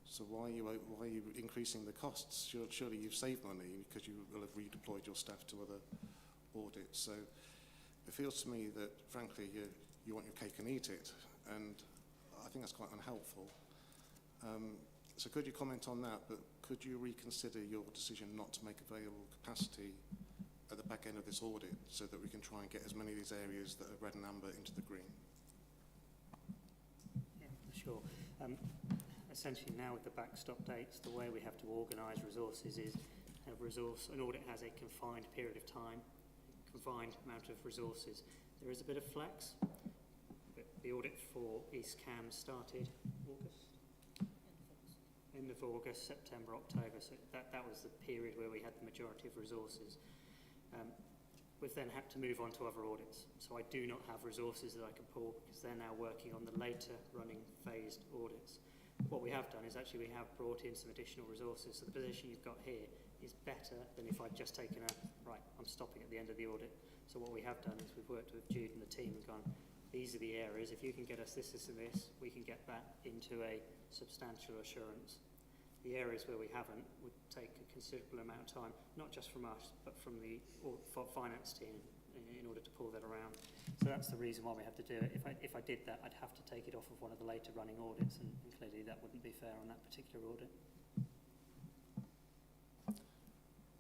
So why are you increasing the costs? Surely you've saved money because you will have redeployed your staff to other audits. So it feels to me that, frankly, you want your cake and eat it, and I think that's quite unhelpful. So could you comment on that, but could you reconsider your decision not to make available capacity at the back end of this audit so that we can try and get as many of these areas that are red and amber into the green? Yeah, sure. Essentially now with the backstop dates, the way we have to organise resources is an audit has a confined period of time, confined amount of resources. There is a bit of flex. The audit for East Cam started end of August, September, October, so that was the period where we had the majority of resources. We've then had to move on to other audits, so I do not have resources that I can pull because they're now working on the later running phased audits. What we have done is actually we have brought in some additional resources, so the position you've got here is better than if I'd just taken I'm stopping at the end of the audit. So what we have done is we've worked with Jude and the team and gone, these are the areas, if you can get us this, this and this, we can get that into a substantial assurance. The areas where we haven't would take a considerable amount of time, not just from us, but from the finance team in order to pull that around. So that's the reason why we have to do it. If I did that, I'd have to take it off of one of the later running audits, and clearly that wouldn't be fair on that particular audit.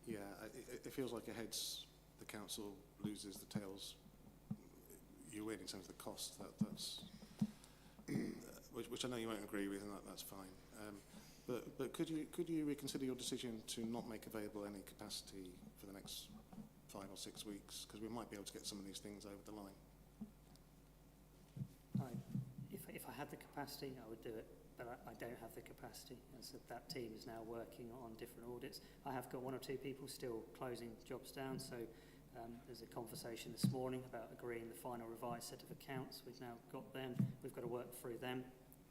Yeah, it feels like your heads, the council loses, the tails you win in terms of the cost. That's which I know you won't agree with, and that's fine. But could you reconsider your decision to not make available any capacity for the next 5 or 6 weeks? Because we might be able to get some of these things over the line. If I had the capacity, I would do it, but I don't have the capacity. And so that team is now working on different audits. I have got 1 or 2 people still closing jobs down, so there's a conversation this morning about agreeing the final revised set of accounts. We've now got them. We've got to work through them.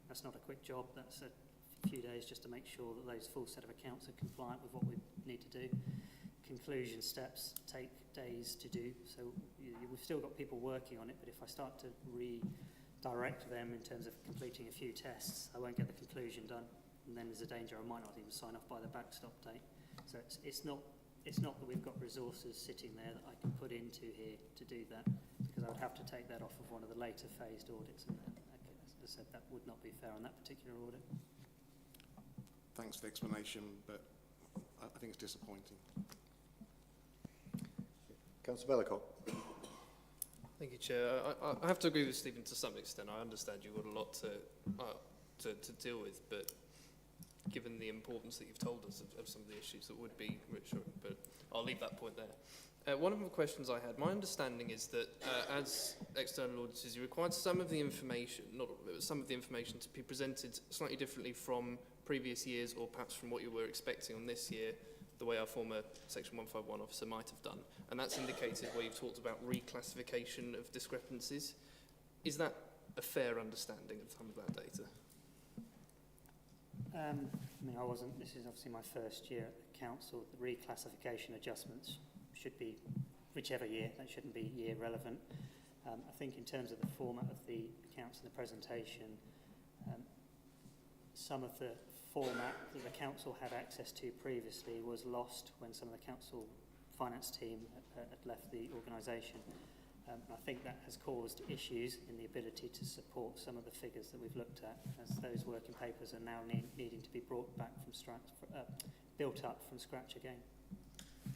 That's not a quick job. That's a few days just to make sure that those full set of accounts are compliant with what we need to do. Conclusion steps take days to do, so we've still got people working on it, but if I start to redirect them in terms of completing a few tests, I won't get the conclusion done, and then there's a danger I might not even sign off by the backstop date. So it's not that we've got resources sitting there that I can put into here to do that, because I would have to take that off of one of the later phased audits, and as I said, that would not be fair on that particular audit. Thanks for the explanation, but I think it's disappointing. Councillor Bellicott. Thank you, Chair. I have to agree with Stephen to some extent. I understand you've got a lot to deal with, but given the importance that you've told us of some of the issues, that would be reassuring, but I'll leave that point there. One of the questions I had, my understanding is that as external auditors, you required some of the information, not all of it, but some of the information to be presented slightly differently from previous years, or perhaps from what you were expecting on this year, the way our former Section 151 officer might have done. And that's indicated where you've talked about reclassification of discrepancies. Is that a fair understanding of some of that data? This is obviously my first year at the council. The reclassification adjustments should be whichever year, that shouldn't be year relevant. I think in terms of the format of the accounts and the presentation, some of the format that the council had access to previously was lost when some of the council finance team had left the organisation. I think that has caused issues in the ability to support some of the figures that we've looked at, as those working papers are now needing to be brought back from built up from scratch again.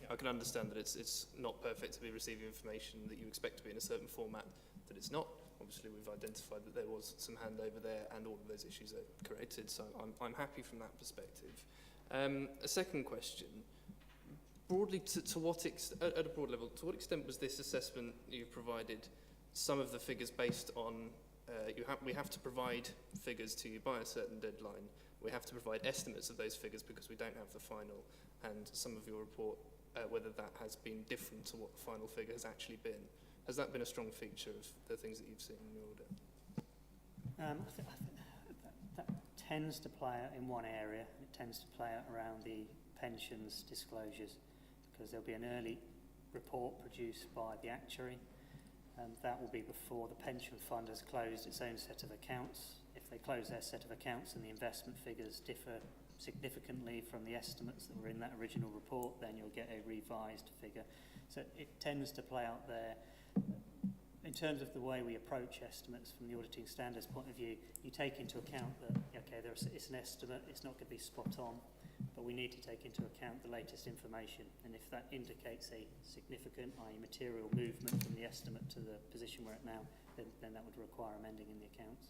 I can understand that it's not perfect to be receiving information that you expect to be in a certain format that it's not. Obviously, we've identified that there was some handover there, and all of those issues are corrected, so I'm happy from that perspective. A second question. Broadly, to what at a broad level, to what extent was this assessment you've provided some of the figures based on, we have to provide figures to you by a certain deadline, we have to provide estimates of those figures because we don't have the final, and some of your report whether that has been different to what the final figure has actually been. Has that been a strong feature of the things that you've seen in your audit? I think that tends to play out in one area. It tends to play out around the pensions disclosures, because there'll be an early report produced by the actuary. That will be before the pension fund has closed its own set of accounts. If they close their set of accounts and the investment figures differ significantly from the estimates that were in that original report, then you'll get a revised figure. So it tends to play out there. In terms of the way we approach estimates from the auditing standards point of view, you take into account that, okay, it's an estimate, it's not going to be spot on, but we need to take into account the latest information. And if that indicates a significant, i.e. material movement from the estimate to the position we're at now, then that would require amending in the accounts.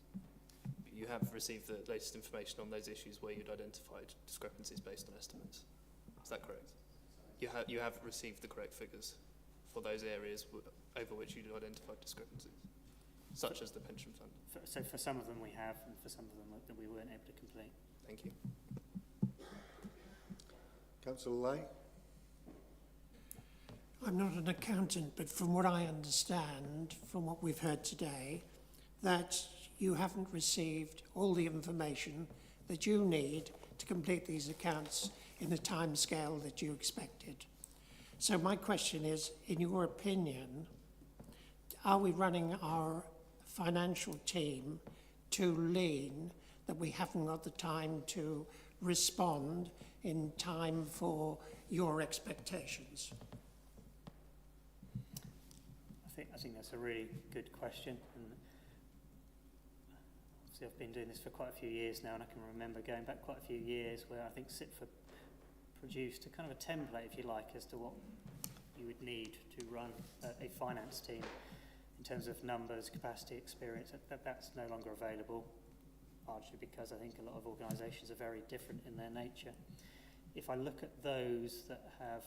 You have received the latest information on those issues where you'd identified discrepancies based on estimates. Is that correct? You have received the correct figures for those areas over which you'd identified discrepancies, such as the pension fund? So for some of them we have, and for some of them that we weren't able to complete. Thank you. Councillor Lay? I'm not an accountant, but from what I understand, from what we've heard today, that you haven't received all the information that you need to complete these accounts in the timescale that you expected. So my question is, in your opinion, are we running our financial team too lean that we haven't got the time to respond in time for your expectations? I think that's a really good question. And obviously I've been doing this for quite a few years now, and I can remember going back quite a few years where I think SITFA produced a kind of a template, if you like, as to what you would need to run a finance team in terms of numbers, capacity, experience. That's no longer available, largely because I think a lot of organisations are very different in their nature. If I look at those that have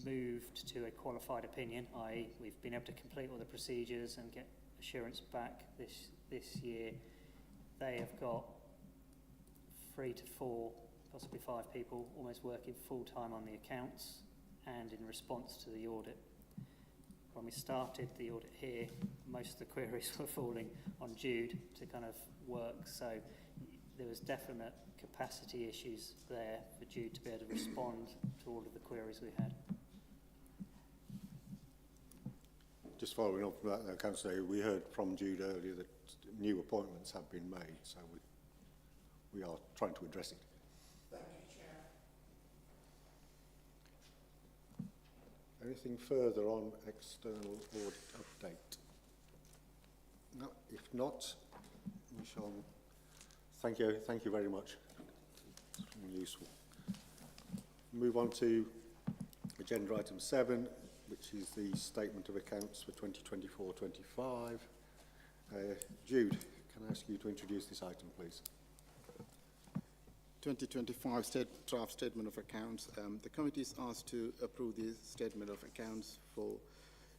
moved to a qualified opinion, i.e. we've been able to complete all the procedures and get assurance back this year, they have got 3 to 4, possibly 5 people almost working full-time on the accounts and in response to the audit. When we started the audit here, most of the queries were falling on Jude to kind of work, so there was definite capacity issues there for Jude to be able to respond to all of the queries we had. Just following on from that, though, Councillor, we heard from Jude earlier that new appointments have been made, so we are trying to address it. Thank you, Chair. Anything further on external audit update? No, if not, we shall thank you very much. It's really useful. Move on to agenda item 7, which is the statement of accounts for 2024-25. Jude, can I ask you to introduce this item, please? 2025 draft statement of accounts. The committee is asked to approve the statement of accounts for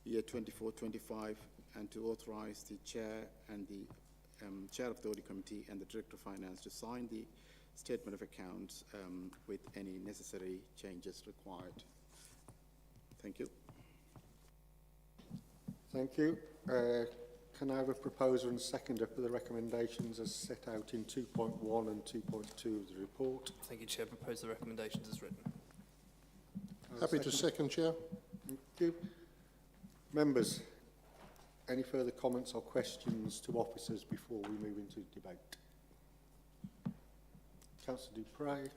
year 24-25 and to authorise the chair and the chair of the audit committee and the director of finance to sign the statement of accounts with any necessary changes required. Thank you. Thank you. Can I have a proposer and seconder for the recommendations as set out in 2.1 and 2.2 of the report? Thank you, Chair. Propose the recommendations as written. Happy to second, Chair. Thank you. Members, any further comments or questions to officers before we move into debate? Councillor Dupre.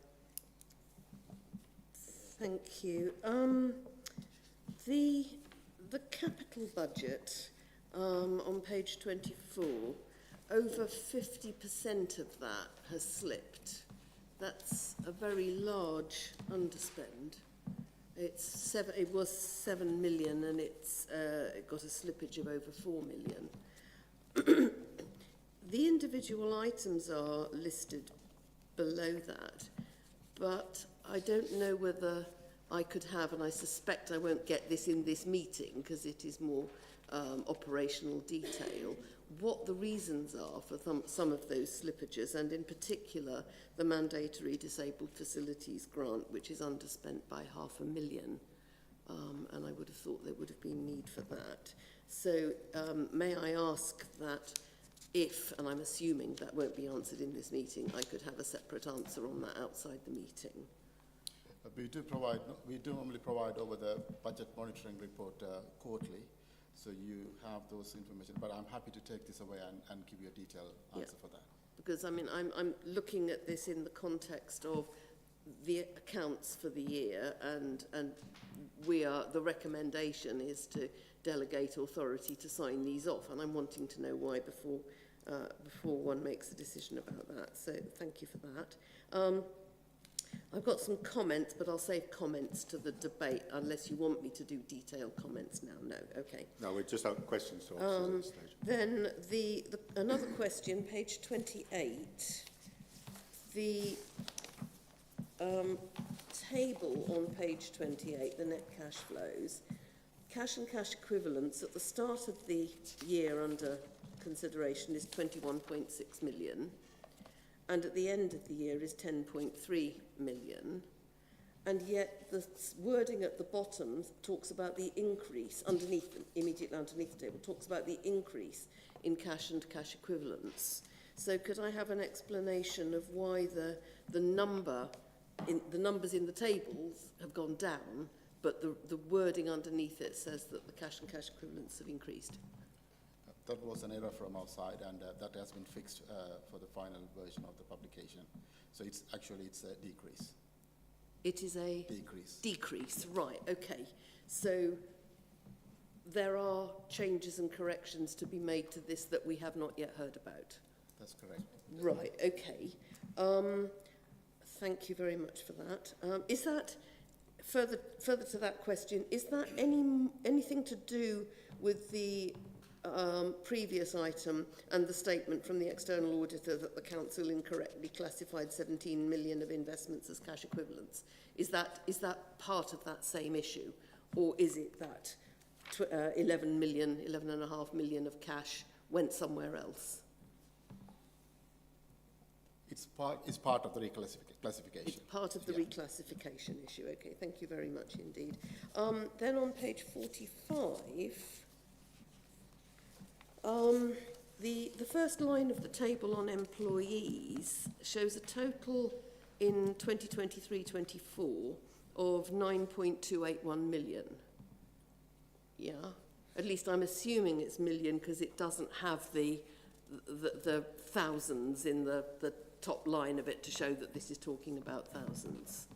Thank you. The capital budget on page 24, over 50% of that has slipped. That's a very large underspend. It was 7 million and it got a slippage of over 4 million. The individual items are listed below that, but I don't know whether I could have, and I suspect I won't get this in this meeting because it is more operational detail, what the reasons are for some of those slippages, and in particular the mandatory disabled facilities grant, which is underspent by £500,000. and I would have thought there would have been need for that. So may I ask that if, and I'm assuming that won't be answered in this meeting, I could have a separate answer on that outside the meeting? We do normally provide over the budget monitoring report quarterly, so you have those information, but I'm happy to take this away and give you a detailed answer for that. Because I mean, I'm looking at this in the context of the accounts for the year, and the recommendation is to delegate authority to sign these off, and I'm wanting to know why before one makes a decision about that. So thank you for that. I've got some comments, but I'll save comments to the debate unless you want me to do detailed comments now. No, okay. No, we just have questions to answer at this stage. Then another question, page 28. The table on page 28, the net cash flows, cash and cash equivalents at the start of the year under consideration is 21.6 million, and at the end of the year is 10.3 million, and yet the wording at the bottom talks about the increase, immediately underneath the table, talks about the increase in cash and cash equivalents. So could I have an explanation of why the numbers in the tables have gone down, but the wording underneath it says that the cash and cash equivalents have increased? That was an error from our side, and that has been fixed for the final version of the publication. So it's a decrease. It is a decrease. Decrease, right, okay. So there are changes and corrections to be made to this that we have not yet heard about. That's correct. Right, okay. Thank you very much for that. Is that, further to that question, is that anything to do with the previous item and the statement from the external auditor that the council incorrectly classified 17 million of investments as cash equivalents? Is that part of that same issue, or is it that 11.5 million of cash went somewhere else? It's part of the reclassification. It's part of the reclassification issue. Okay, thank you very much indeed. Then on page 45, the first line of the table on employees shows a total in 2023-24 of 9.281 million. Yeah, at least I'm assuming it's million because it doesn't have the thousands in the top line of it to show that this is talking about thousands.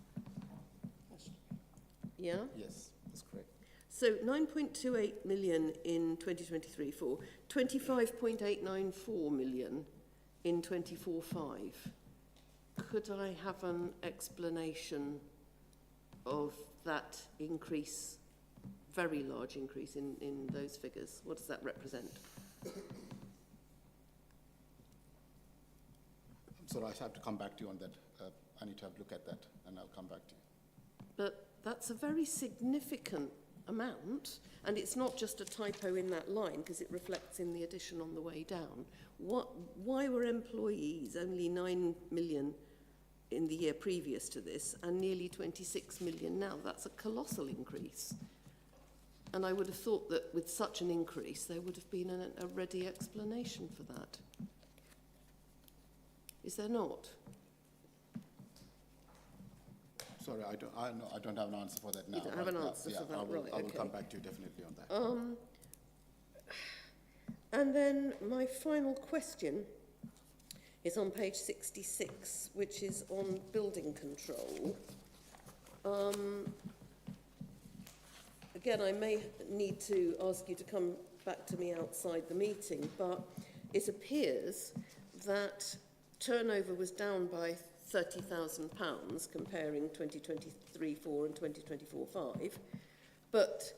Yeah? Yes, that's correct. So 9.28 million in 2023 for 25.894 million in 24-5. Could I have an explanation of that increase, very large increase in those figures? What does that represent? So I have to come back to you on that. I need to have a look at that, and I'll come back to you. But that's a very significant amount, and it's not just a typo in that line because it reflects in the addition on the way down. Why were employees only 9 million in the year previous to this and nearly 26 million now? That's a colossal increase. And I would have thought that with such an increase there would have been a ready explanation for that. Is there not? Sorry, I don't have an answer for that now. You don't have an answer for that, right? I will come back to you definitely on that. And then my final question is on page 66, which is on building control. Again, I may need to ask you to come back to me outside the meeting, but it appears that turnover was down by £30,000 comparing 2023-4 and 2024-5, but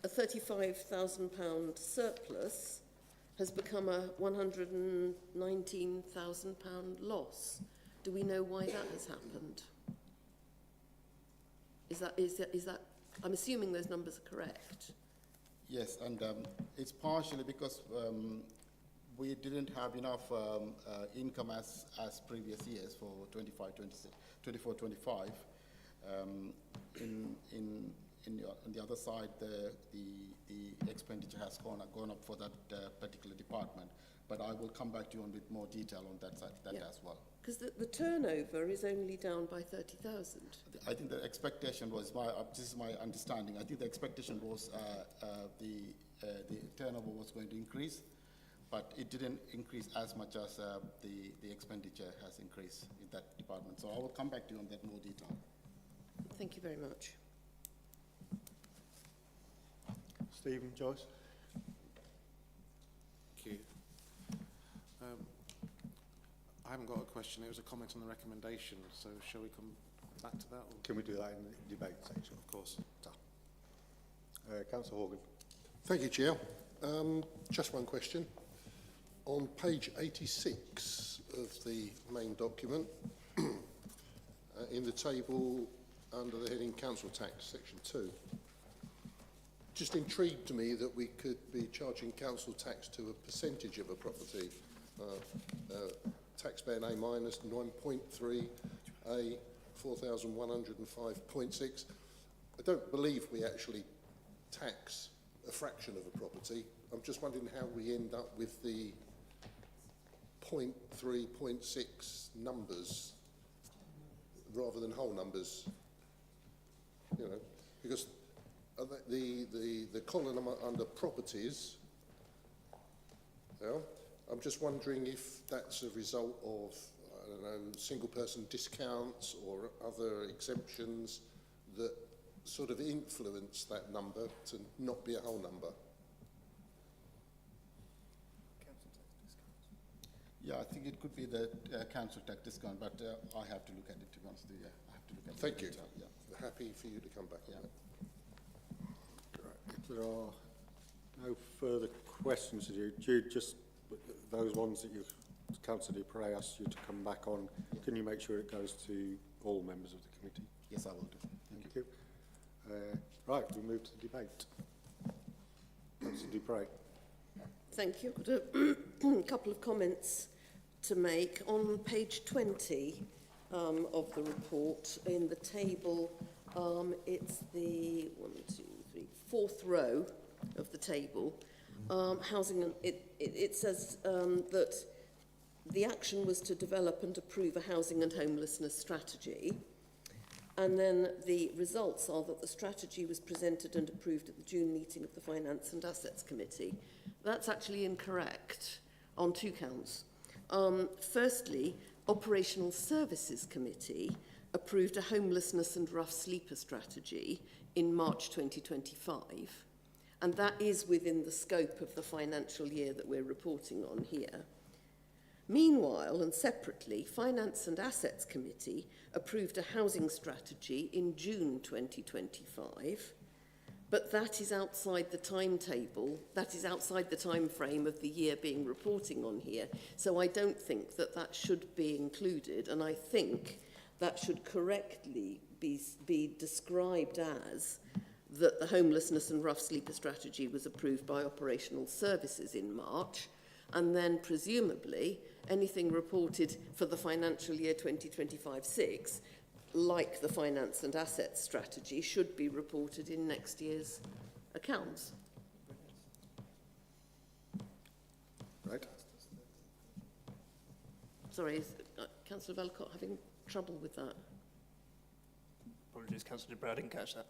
a £35,000 surplus has become a £119,000 loss. Do we know why that has happened? Is that? I'm assuming those numbers are correct. Yes, and it's partially because we didn't have enough income as previous years for 24-25. on the other side, the expenditure has gone up for that particular department. But I will come back to you on with more detail on that side, as well. Because the turnover is only down by 30,000. I think the expectation was, this is my understanding, I think the expectation was the turnover was going to increase, but it didn't increase as much as the expenditure has increased in that department. So I will come back to you on that more detail. Thank you very much. Stephen, Joyce? Thank you. I haven't got a question. It was a comment on the recommendation. So shall we come back to that? Or? Can we do that in the debate section? Of course. Councillor Horgan. Thank you, Chair. Just one question. On page 86 of the main document, in the table under the heading Council Tax, section 2, just intrigued me that we could be charging council tax to a percentage of a property. Taxpayer A minus 9.3, A 4,105.6. I don't believe we actually tax a fraction of a property. I'm just wondering how we end up with the 0.3, 0.6 numbers rather than whole numbers. You know, because the column under properties, yeah, I'm just wondering if that's a result of, I don't know, single person discounts or other exemptions that sort of influence that number to not be a whole number. Yeah, I think it could be the council tax discount, but I have to look at it, to be honest with you. I have to look at it. Thank you. Detail, yeah. Happy for you to come back on that. If there are no further questions to you, Jude, just those ones that Councillor Dupre asked you to come back on, can you make sure it goes to all members of the committee? Yes, I will do. Thank you. Right, we move to the debate. Councillor Dupre. Thank you. I've got a couple of comments to make. On page 20 of the report, in the table, it's the 4th row of the table. Housing, and it says that the action was to develop and approve a housing and homelessness strategy. And then the results are that the strategy was presented and approved at the June meeting of the Finance and Assets Committee. That's actually incorrect on 2 counts. Firstly, Operational Services Committee approved a homelessness and rough sleeper strategy in March 2025. And that is within the scope of the financial year that we're reporting on here. Meanwhile, and separately, Finance and Assets Committee approved a housing strategy in June 2025, but that is outside the timetable, that is outside the time frame of the year being reporting on here. So I don't think that that should be included, and I think that should correctly be described as that the homelessness and rough sleeper strategy was approved by Operational Services in March, and then presumably anything reported for the financial year 2025-6, like the finance and assets strategy, should be reported in next year's accounts. Right. Sorry, is Councillor Velcott having trouble with that? Apologies, Councillor Brown, I didn't catch that.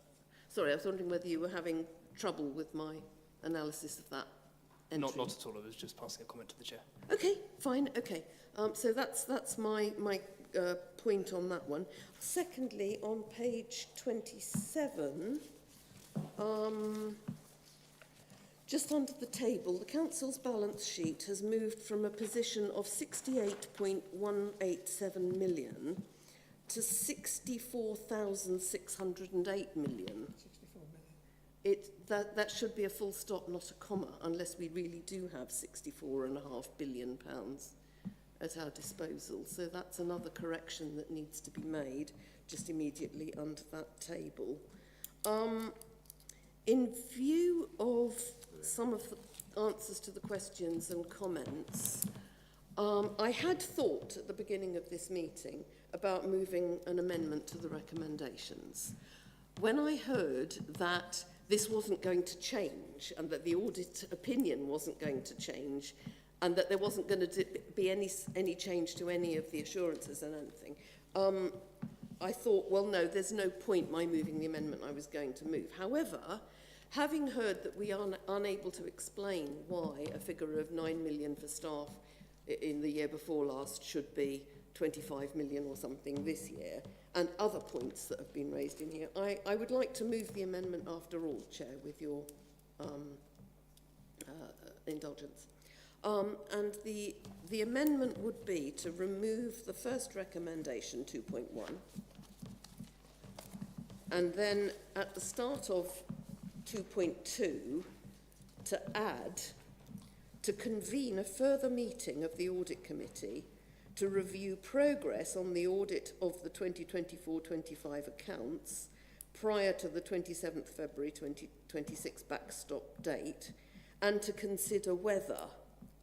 Sorry, I was wondering whether you were having trouble with my analysis of that entry. Not at all. I was just passing a comment to the chair. Okay, fine, okay. So that's my point on that one. Secondly, on page 27, just under the table, the council's balance sheet has moved from a position of 68.187 million to 64,608 million. 64 million. That should be a full stop, not a comma, unless we really do have £64.5 billion at our disposal. So that's another correction that needs to be made just immediately under that table. In view of some of the answers to the questions and comments, I had thought at the beginning of this meeting about moving an amendment to the recommendations. when I heard that this wasn't going to change and that the audit opinion wasn't going to change and that there wasn't going to be any change to any of the assurances and anything, I thought, well, no, there's no point my moving the amendment I was going to move. However, having heard that we are unable to explain why a figure of 9 million for staff in the year before last should be 25 million or something this year, and other points that have been raised in here, I would like to move the amendment after all, Chair, with your indulgence. And the amendment would be to remove the first recommendation, 2.1, and then at the start of 2.2 to add, to convene a further meeting of the Audit Committee to review progress on the audit of the 2024-25 accounts prior to the 27th February 2026 backstop date, and to consider whether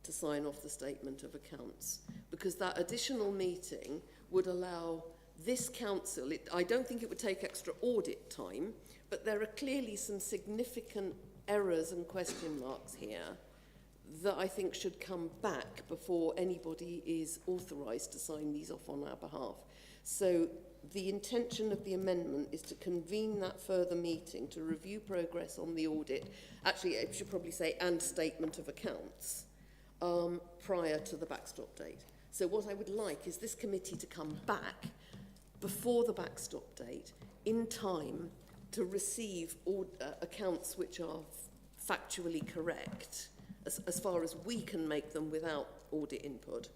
to sign off the statement of accounts, because that additional meeting would allow this council, I don't think it would take extra audit time, but there are clearly some significant errors and question marks here that I think should come back before anybody is authorised to sign these off on our behalf. So the intention of the amendment is to convene that further meeting to review progress on the audit, actually I should probably say and statement of accounts, prior to the backstop date. So what I would like is this committee to come back before the backstop date in time to receive accounts which are factually correct as far as we can make them without audit input,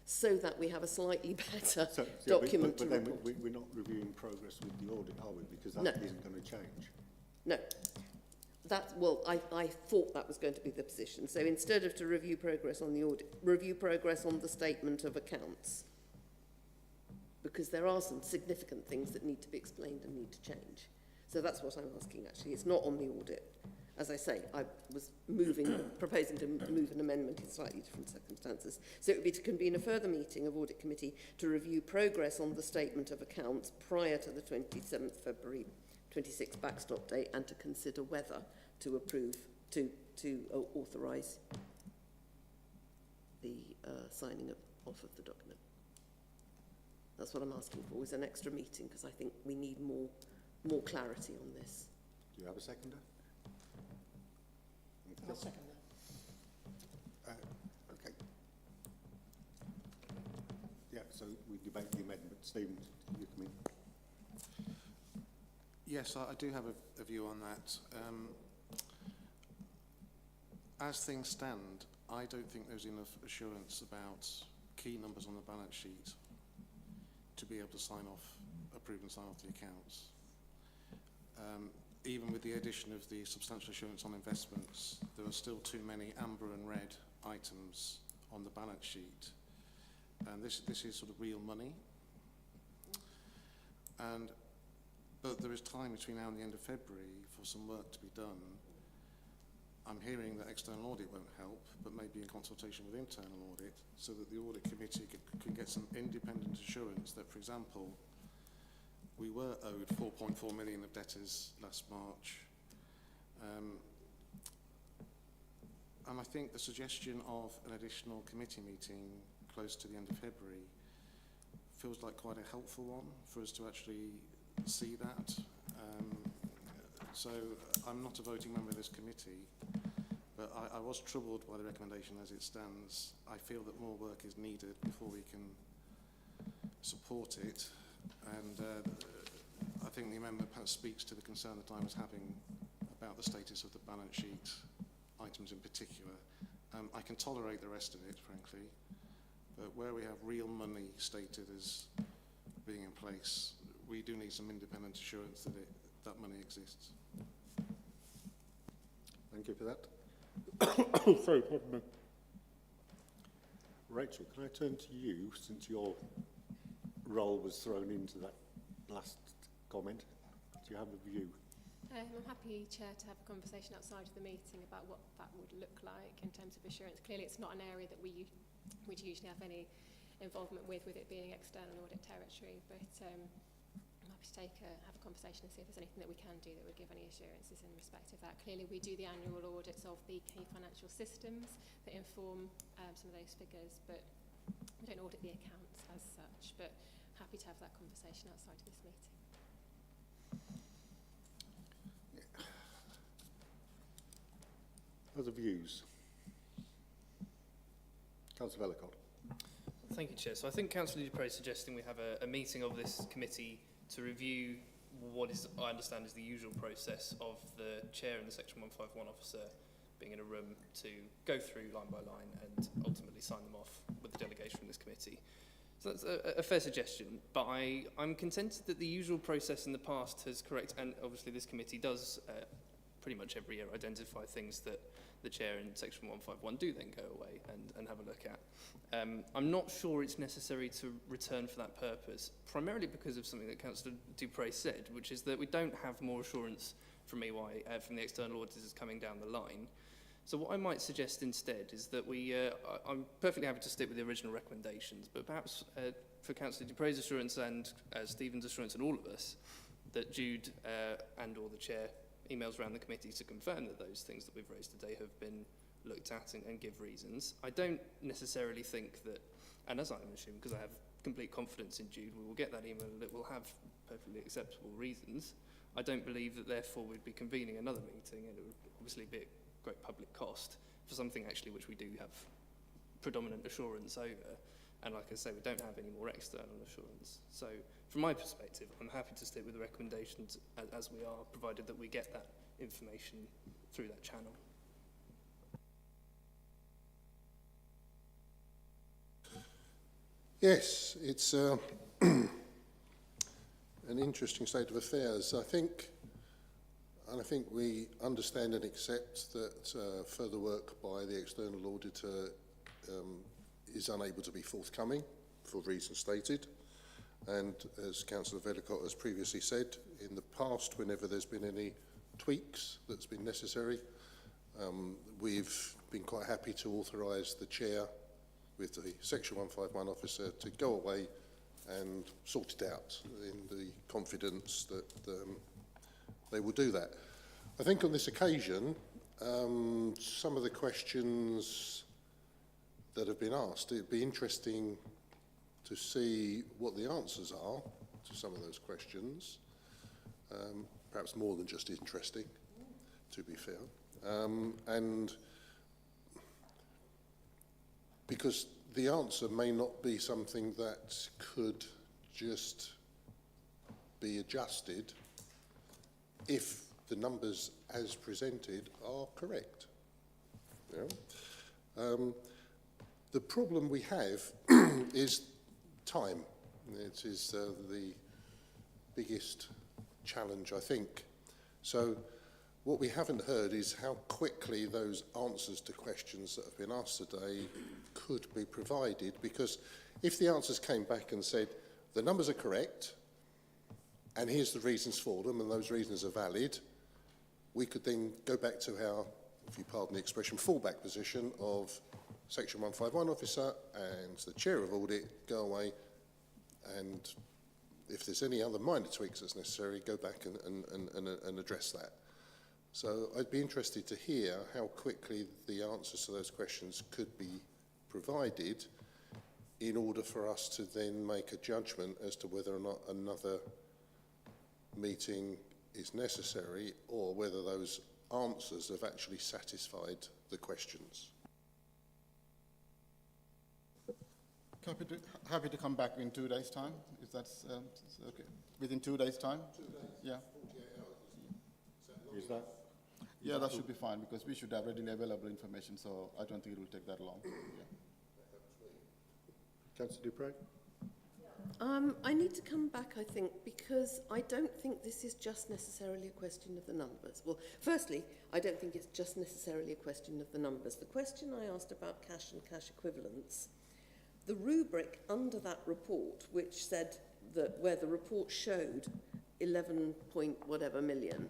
so that we have a slightly better document to report. But then we're not reviewing progress with the audit, are we? Because that isn't going to change. No. Well, I thought that was going to be the position. So instead of to review progress on the audit, review progress on the statement of accounts. Because there are some significant things that need to be explained and need to change. So that's what I'm asking, actually. It's not on the audit. As I say, I was proposing to move an amendment in slightly different circumstances. So it would be to convene a further meeting of Audit Committee to review progress on the statement of accounts prior to the 27th February 26 backstop date, and to consider whether to approve, to authorise the signing off of the document. That's what I'm asking for, is an extra meeting, because I think we need more clarity on this. Do you have a seconder? I'll second that. Okay. Yeah, so we debate the amendment. Stephen, you come in. Yes, I do have a view on that. As things stand, I don't think there's enough assurance about key numbers on the balance sheet to be able to approve and sign off the accounts. Even with the addition of the substantial assurance on investments, there are still too many amber and red items on the balance sheet. And this is sort of real money. But there is time between now and the end of February for some work to be done. I'm hearing that external audit won't help, but maybe in consultation with internal audit, so that the audit committee can get some independent assurance that, for example, we were owed 4.4 million of debtors last March. And I think the suggestion of an additional committee meeting close to the end of February feels like quite a helpful one for us to actually see that. So I'm not a voting member of this committee, but I was troubled by the recommendation as it stands. I feel that more work is needed before we can support it. And I think the amendment speaks to the concern that I was having about the status of the balance sheet items in particular. I can tolerate the rest of it, frankly, but where we have real money stated as being in place, we do need some independent assurance that that money exists. Thank you for that. Sorry, pardon me. Rachel, can I turn to you, since your role was thrown into that last comment? Do you have a view? I'm happy, Chair, to have a conversation outside of the meeting about what that would look like in terms of assurance. Clearly, it's not an area that we would usually have any involvement with it being external audit territory, but I'm happy to have a conversation and see if there's anything that we can do that would give any assurances in respect of that. Clearly, we do the annual audits of the key financial systems that inform some of those figures, but we don't audit the accounts as such. But happy to have that conversation outside of this meeting. Other views? Councillor Ellicott. Thank you, Chair. So I think Councillor Dupre is suggesting we have a meeting of this committee to review what is, I understand, is the usual process of the Chair and the Section 151 officer being in a room to go through line by line and ultimately sign them off with the delegation from this committee. So that's a fair suggestion, but I'm contented that the usual process in the past has correct, and obviously this committee does pretty much every year identify things that the Chair in Section 151 do then go away and have a look at. I'm not sure it's necessary to return for that purpose, primarily because of something that Councillor Dupre said, which is that we don't have more assurance from EY, from the external auditors coming down the line. So what I might suggest instead is that I'm perfectly happy to stick with the original recommendations, but perhaps for Councillor Dupre's assurance and Stephen's assurance and all of us, that Jude and or the Chair emails around the committee to confirm that those things that we've raised today have been looked at and give reasons. I don't necessarily think that, and as I'm assuming, because I have complete confidence in Jude, we will get that email that will have perfectly acceptable reasons. I don't believe that therefore we'd be convening another meeting, and it would obviously be at great public cost for something actually which we do have predominant assurance over. And like I say, we don't have any more external assurance. So from my perspective, I'm happy to stick with the recommendations as we are, provided that we get that information through that channel. Yes, it's an interesting state of affairs. I think we understand and accept that further work by the external auditor is unable to be forthcoming for reasons stated. And as Councillor Vedicott has previously said, in the past, whenever there's been any tweaks that's been necessary, we've been quite happy to authorise the Chair with the Section 151 officer to go away and sort it out in the confidence that they will do that. I think on this occasion, some of the questions that have been asked, it'd be interesting to see what the answers are to some of those questions. Perhaps more than just interesting, to be fair. And because the answer may not be something that could just be adjusted if the numbers as presented are correct. Yeah. The problem we have is time. It is the biggest challenge, I think. So what we haven't heard is how quickly those answers to questions that have been asked today could be provided, because if the answers came back and said, the numbers are correct, and here's the reasons for them, and those reasons are valid, we could then go back to our, if you pardon the expression, fallback position of Section 151 officer and the Chair of Audit go away, and if there's any other minor tweaks that's necessary, go back and address that. So I'd be interested to hear how quickly the answers to those questions could be provided in order for us to then make a judgment as to whether or not another meeting is necessary or whether those answers have actually satisfied the questions. Happy to come back in 2 days' time, if that's okay. Within 2 days' time? 2 days. Yeah. 48 hours. Is that? Yeah, that should be fine, because we should have readily available information, so I don't think it will take that long. Yeah. Councillor Dupre? I need to come back, I think, because I don't think this is just necessarily a question of the numbers. Well, firstly, I don't think it's just necessarily a question of the numbers. The question I asked about cash and cash equivalents, the rubric under that report, which said that where the report showed 11 point whatever million,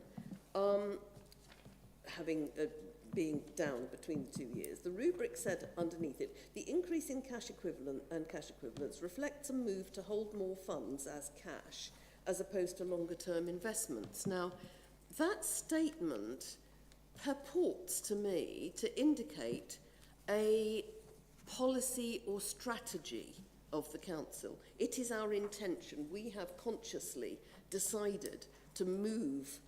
being down between the 2 years, the rubric said underneath it, the increase in cash equivalents reflects a move to hold more funds as cash as opposed to longer term investments. Now, that statement purports to me to indicate a policy or strategy of the council. It is our intention. We have consciously decided to move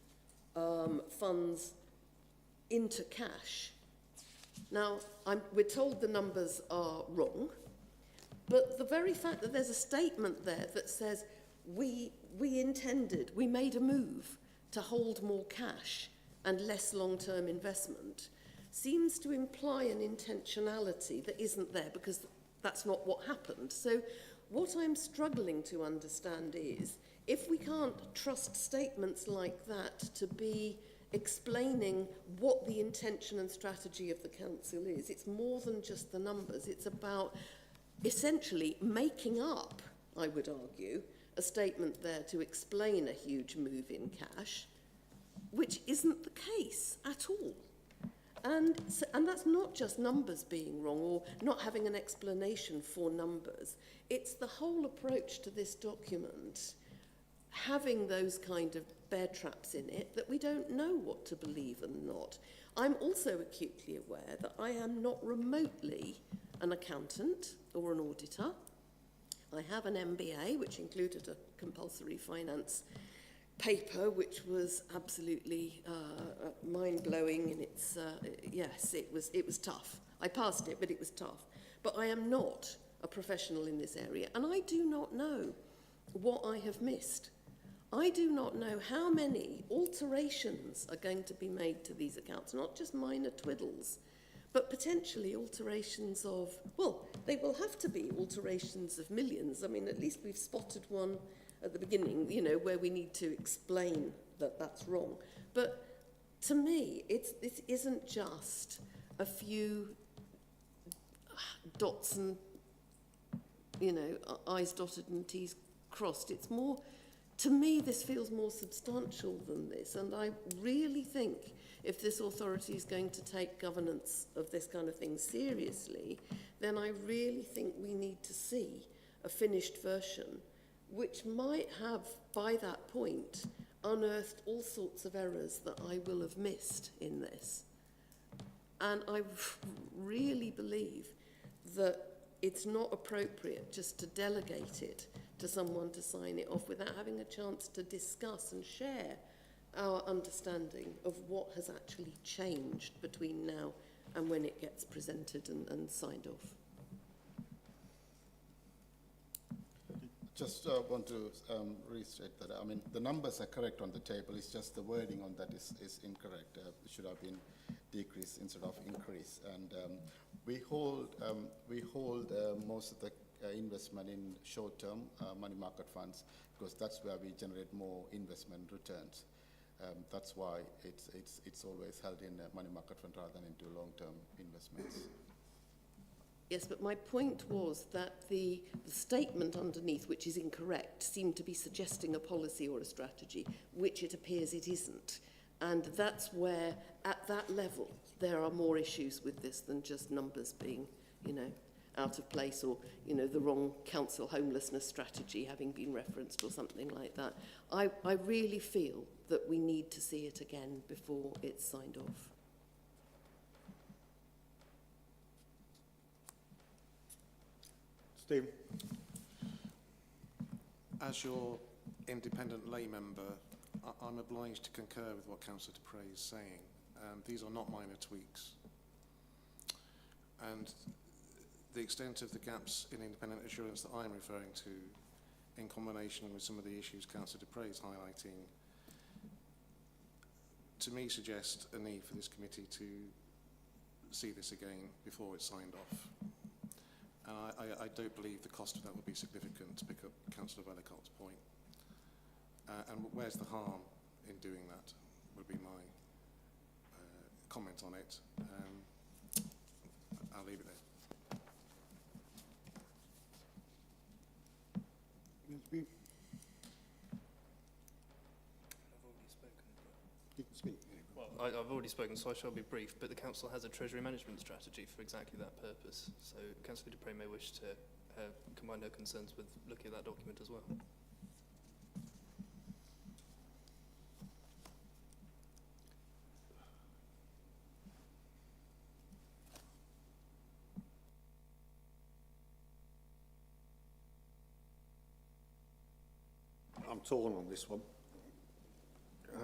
funds into cash. Now, we're told the numbers are wrong, but the very fact that there's a statement there that says we made a move to hold more cash and less long-term investment seems to imply an intentionality that isn't there, because that's not what happened. So what I'm struggling to understand is, if we can't trust statements like that to be explaining what the intention and strategy of the council is, it's more than just the numbers. It's about essentially making up, I would argue, a statement there to explain a huge move in cash, which isn't the case at all. And that's not just numbers being wrong or not having an explanation for numbers. It's the whole approach to this document having those kind of bear traps in it that we don't know what to believe and not. I'm also acutely aware that I am not remotely an accountant or an auditor. I have an MBA, which included a compulsory finance paper, which was absolutely mind-blowing, and it's yes, it was tough. I passed it, but it was tough. But I am not a professional in this area, and I do not know what I have missed. I do not know how many alterations are going to be made to these accounts, not just minor twiddles, but potentially alterations of, well, they will have to be alterations of millions. I mean, at least we've spotted one at the beginning, you know, where we need to explain that that's wrong. But to me, this isn't just a few dots and, you know, I's dotted and T's crossed. It's more, to me, this feels more substantial than this. And I really think if this authority is going to take governance of this kind of thing seriously, then I really think we need to see a finished version, which might have, by that point, unearthed all sorts of errors that I will have missed in this. And I really believe that it's not appropriate just to delegate it to someone to sign it off without having a chance to discuss and share our understanding of what has actually changed between now and when it gets presented and signed off. Just want to restate that. I mean, the numbers are correct on the table. It's just the wording on that is incorrect. It should have been decrease instead of increase. And we hold most of the investment in short-term money market funds, because that's where we generate more investment returns. That's why it's always held in a money market fund rather than into long-term investments. Yes, but my point was that the statement underneath, which is incorrect, seemed to be suggesting a policy or a strategy, which it appears it isn't. And that's where, at that level, there are more issues with this than just numbers being, you know, out of place, or, you know, the wrong council homelessness strategy having been referenced or something like that. I really feel that we need to see it again before it's signed off. Steve? As your independent lay member, I'm obliged to concur with what Councillor Dupre is saying. These are not minor tweaks. And the extent of the gaps in independent assurance that I'm referring to, in combination with some of the issues Councillor Dupre is highlighting, to me suggest a need for this committee to see this again before it's signed off. And I don't believe the cost of that would be significant, to pick up Councillor Vellicott's point. And where's the harm in doing that, would be my comment on it. I'll leave it there. You I've already spoken. can speak. Well, I've already spoken, so I shall be brief, but the Council has a Treasury Management strategy for exactly that purpose. So Councillor Dupre may wish to combine her concerns with looking at that document as well. I'm torn on this one.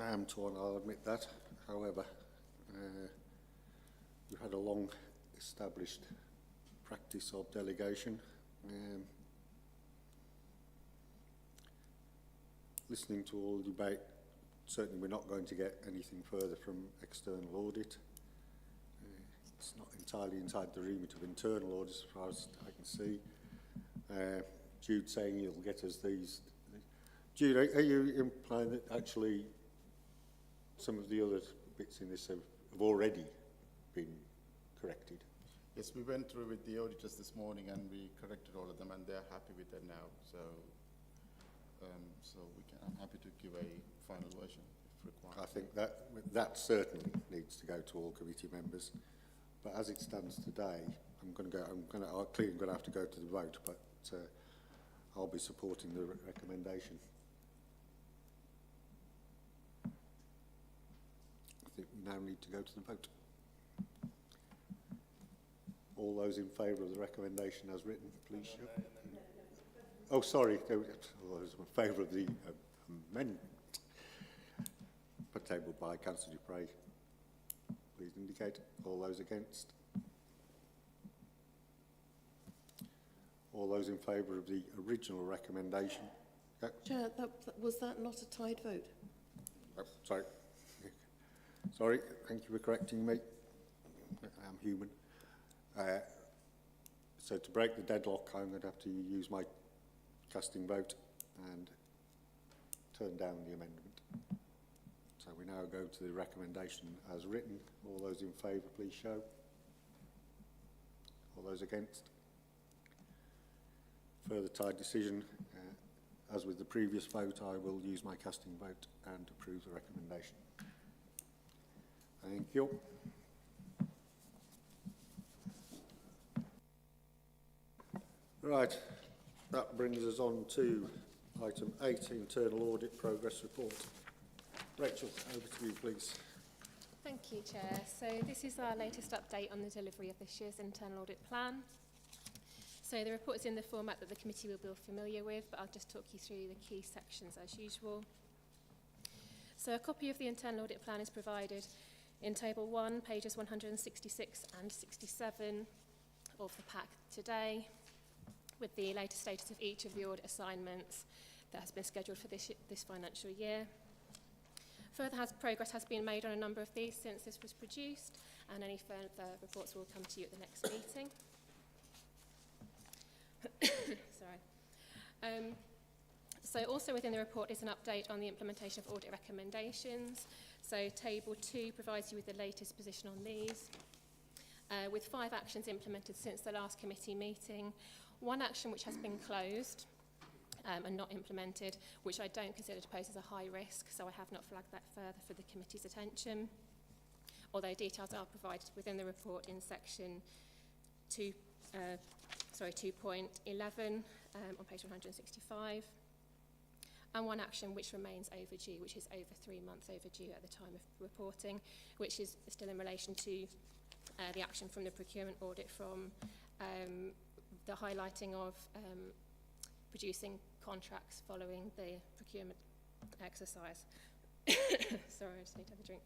I am torn, I'll admit that. However, we've had a long established practice of delegation. Listening to all the debate, certainly we're not going to get anything further from external audit. It's not entirely inside the remit of internal audit as far as I can see. Jude saying he'll get us these. Jude, are you implying that actually some of the other bits in this have already been corrected? Yes, we went through with the auditors this morning and we corrected all of them and they're happy with that now. So, I'm happy to give a final version if required. I think that certainly needs to go to all committee members. But as it stands today, I'm clearly going to have to go to the vote, but I'll be supporting the recommendation. I think we now need to go to the vote. All those in favour of the recommendation as written, please show. Oh, sorry. All those in favour of the amendment tabled by Councillor Dupre, please indicate. All those against? All those in favour of the original recommendation? Yeah. Chair, was that not a tied vote? Oh, sorry. Sorry, thank you for correcting me. I'm human. So to break the deadlock, I'm going to have to use my casting vote and turn down the amendment. So we now go to the recommendation as written. All those in favour, please show. All those against? Further tied decision. As with the previous vote, I will use my casting vote and approve the recommendation. Thank you. Right, that brings us on to item 8, Internal Audit Progress Report. Rachel, over to you, please. Thank you, Chair. So this is our latest update on the delivery of this year's internal audit plan. So the report is in the format that the committee will be familiar with, but I'll just talk you through the key sections as usual. So a copy of the internal audit plan is provided in Table 1, pages 166 and 67 of the pack today, with the latest status of each of the audit assignments that has been scheduled for this financial year. Further progress has been made on a number of these since this was produced, and any further reports will come to you at the next meeting. Sorry. So also within the report is an update on the implementation of audit recommendations. So Table 2 provides you with the latest position on these, with 5 actions implemented since the last committee meeting. 1 action which has been closed and not implemented, which I don't consider to pose as a high risk, so I have not flagged that further for the committee's attention, although details are provided within the report in section 2.11 on page 165, and 1 action which remains overdue, which is over 3 months overdue at the time of reporting, which is still in relation to the action from the procurement audit from the highlighting of producing contracts following the procurement exercise. Sorry, I just need to have a drink.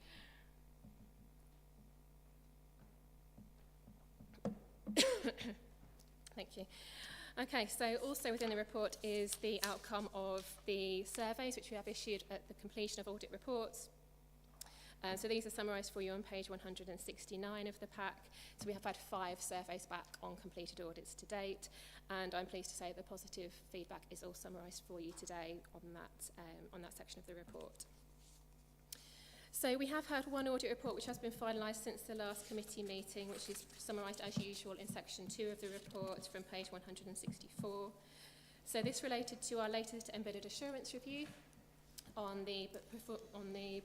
Thank you. Okay, so also within the report is the outcome of the surveys which we have issued at the completion of audit reports. So these are summarised for you on page 169 of the pack. So we have had 5 surveys back on completed audits to date, and I'm pleased to say the positive feedback is all summarised for you today on that section of the report. So we have had 1 audit report which has been finalised since the last committee meeting, which is summarised as usual in section 2 of the report from page 164. So this related to our latest embedded assurance review on the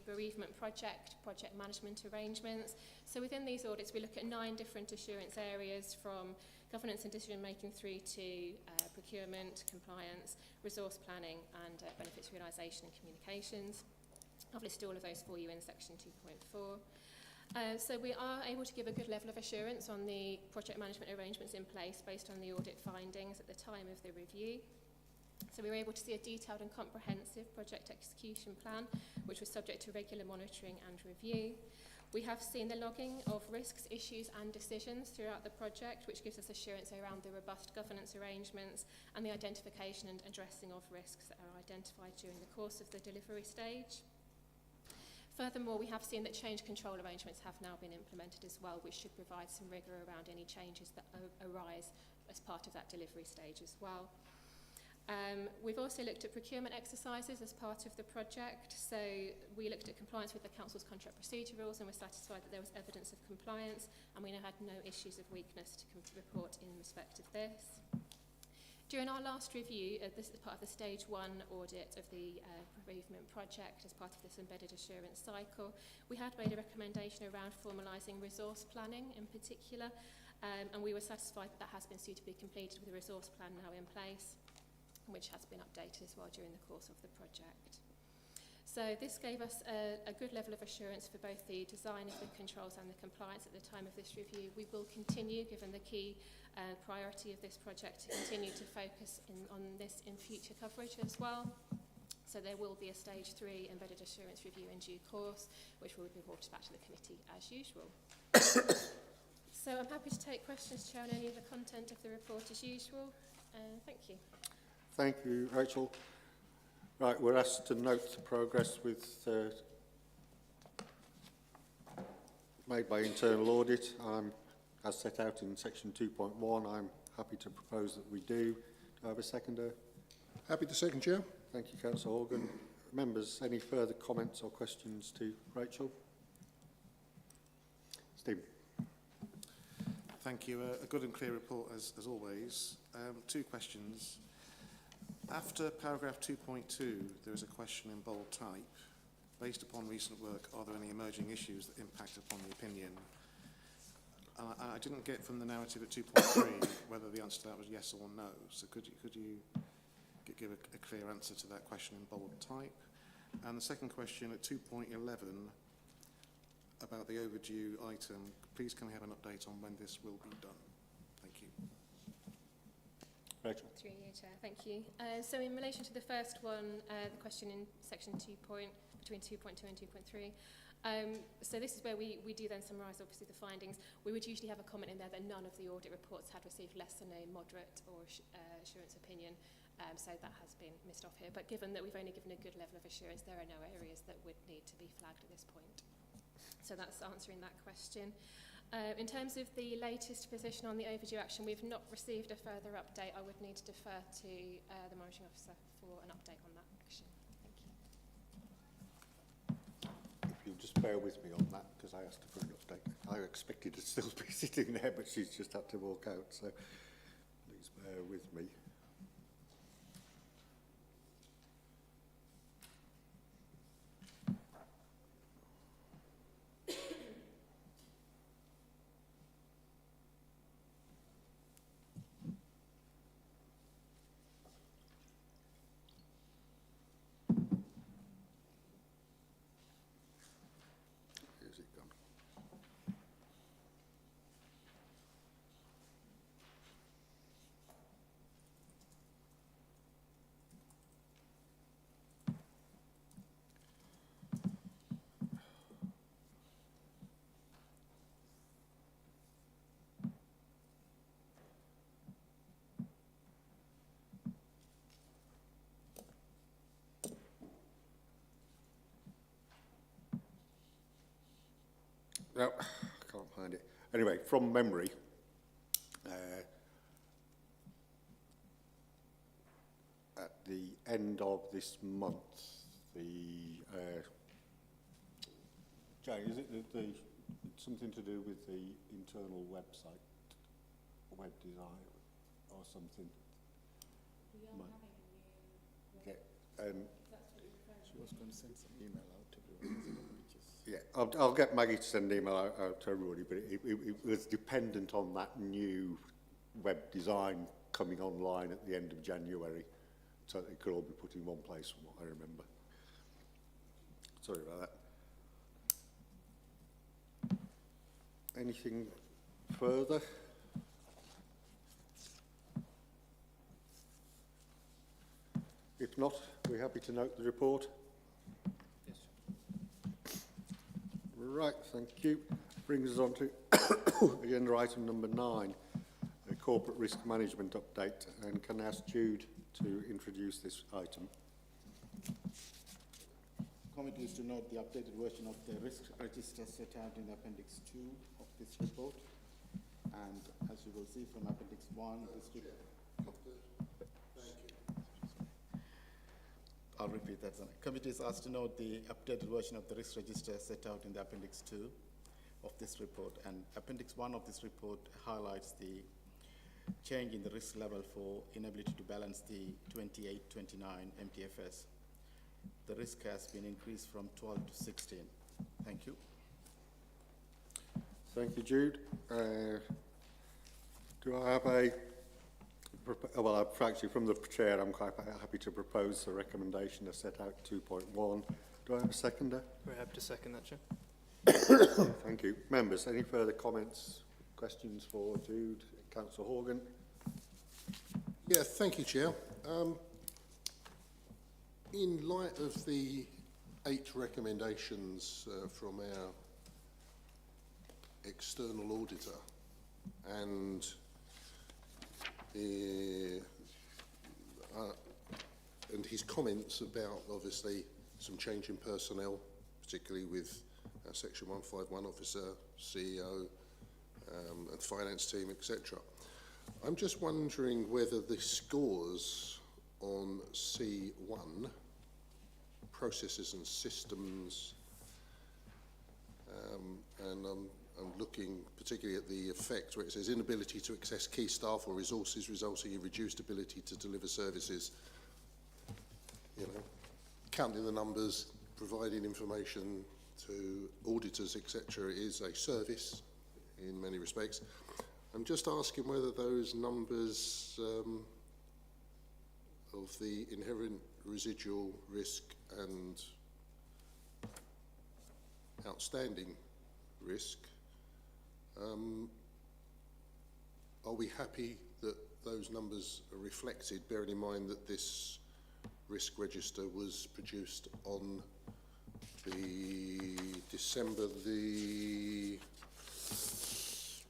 bereavement project management arrangements. So within these audits we look at 9 different assurance areas, from governance and decision making through to procurement, compliance, resource planning and benefits realisation and communications. I've listed all of those for you in section 2.4. So we are able to give a good level of assurance on the project management arrangements in place based on the audit findings at the time of the review. So we were able to see a detailed and comprehensive project execution plan, which was subject to regular monitoring and review. We have seen the logging of risks, issues and decisions throughout the project, which gives us assurance around the robust governance arrangements and the identification and addressing of risks that are identified during the course of the delivery stage. Furthermore, we have seen that change control arrangements have now been implemented as well, which should provide some rigour around any changes that arise as part of that delivery stage as well. We've also looked at procurement exercises as part of the project. So we looked at compliance with the Council's contract procedure rules and were satisfied that there was evidence of compliance, and we had no issues of weakness to report in respect of this. During our last review, this is part of the stage 1 audit of the bereavement project as part of this embedded assurance cycle. We had made a recommendation around formalising resource planning in particular, and we were satisfied that that has been suitably completed with a resource plan now in place, which has been updated as well during the course of the project. So this gave us a good level of assurance for both the design of the controls and the compliance at the time of this review. We will continue, given the key priority of this project, to continue to focus on this in future coverage as well. So there will be a stage 3 embedded assurance review in due course, which will be reported back to the committee as usual. So I'm happy to take questions, Chair, on any of the content of the report as usual. Thank you. Thank you, Rachel. Right, we're asked to note the progress with made by internal audit. As set out in section 2.1, I'm happy to propose that we do. Do I have a seconder? Happy to second, Chair. Thank you, Councillor Horgan. Members, any further comments or questions to Rachel? Steve. Thank you. A good and clear report as always. 2 questions. After paragraph 2.2, there is a question in bold type. Based upon recent work, are there any emerging issues that impact upon the opinion? I didn't get from the narrative at 2.3 whether the answer to that was yes or no. So could you give a clear answer to that question in bold type? And the second question at 2.11 about the overdue item, please can we have an update on when this will be done? Thank you. Rachel. Through you, Chair. Thank you. So in relation to the first one, the question in section 2 between 2.2 and 2.3, so this is where we do then summarise obviously the findings. We would usually have a comment in there that none of the audit reports had received less than a moderate or assurance opinion, so that has been missed off here. But given that we've only given a good level of assurance, there are no areas that would need to be flagged at this point. So that's answering that question. In terms of the latest position on the overdue action, we've not received a further update. I would need to defer to the monitoring officer for an update on that action. Thank you. If you'll just bear with me on that, because I asked her for an update. I expected her to still be sitting there, but she's just had to walk out, so please bear with me. No, I can't find it. Anyway, from memory, at the end of this month, Jane, is it something to do with the internal website, web design, or something? We are having a new web. That's what you're referring to. She was going to send some email out to everyone. Yeah, I'll get Maggie to send an email out to everybody, but it was dependent on that new web design coming online at the end of January, so that it could all be put in one place from what I remember. Sorry about that. Anything further? If not, we're happy to note the report. Yes. Right, thank you. Brings us on to agenda item number 9, a corporate risk management update. And can I ask Jude to introduce this item? Committee is to note the updated version of the risk register set out in Appendix 2 of this report. And as you will see from Appendix 1, this I'll repeat that one. Committee is asked to note the updated version of the risk register set out in the Appendix 2 of this report. And Appendix 1 of this report highlights the change in the risk level for inability to balance the 28-29 MTFS. The risk has been increased from 12 to 16. Thank you. Thank you, Jude. Do I have a... Well, actually, from the chair, I'm quite happy to propose the recommendation as set out 2.1. Do I have a seconder? We're happy to second that, Chair. Thank you. Members, any further comments, questions for Jude, Councillor Horgan? Yeah, thank you, Chair. In light of the 8 recommendations from our external auditor and his comments about, obviously, some change in personnel, particularly with our Section 151 officer, CEO, and finance team, etc. I'm just wondering whether the scores on C1, processes and systems, and I'm looking particularly at the effect where it says inability to access key staff or resources resulting in reduced ability to deliver services. You know, counting the numbers, providing information to auditors, etc., is a service in many respects. I'm just asking whether those numbers of the inherent residual risk and outstanding risk, are we happy that those numbers are reflected, bearing in mind that this risk register was produced on the December the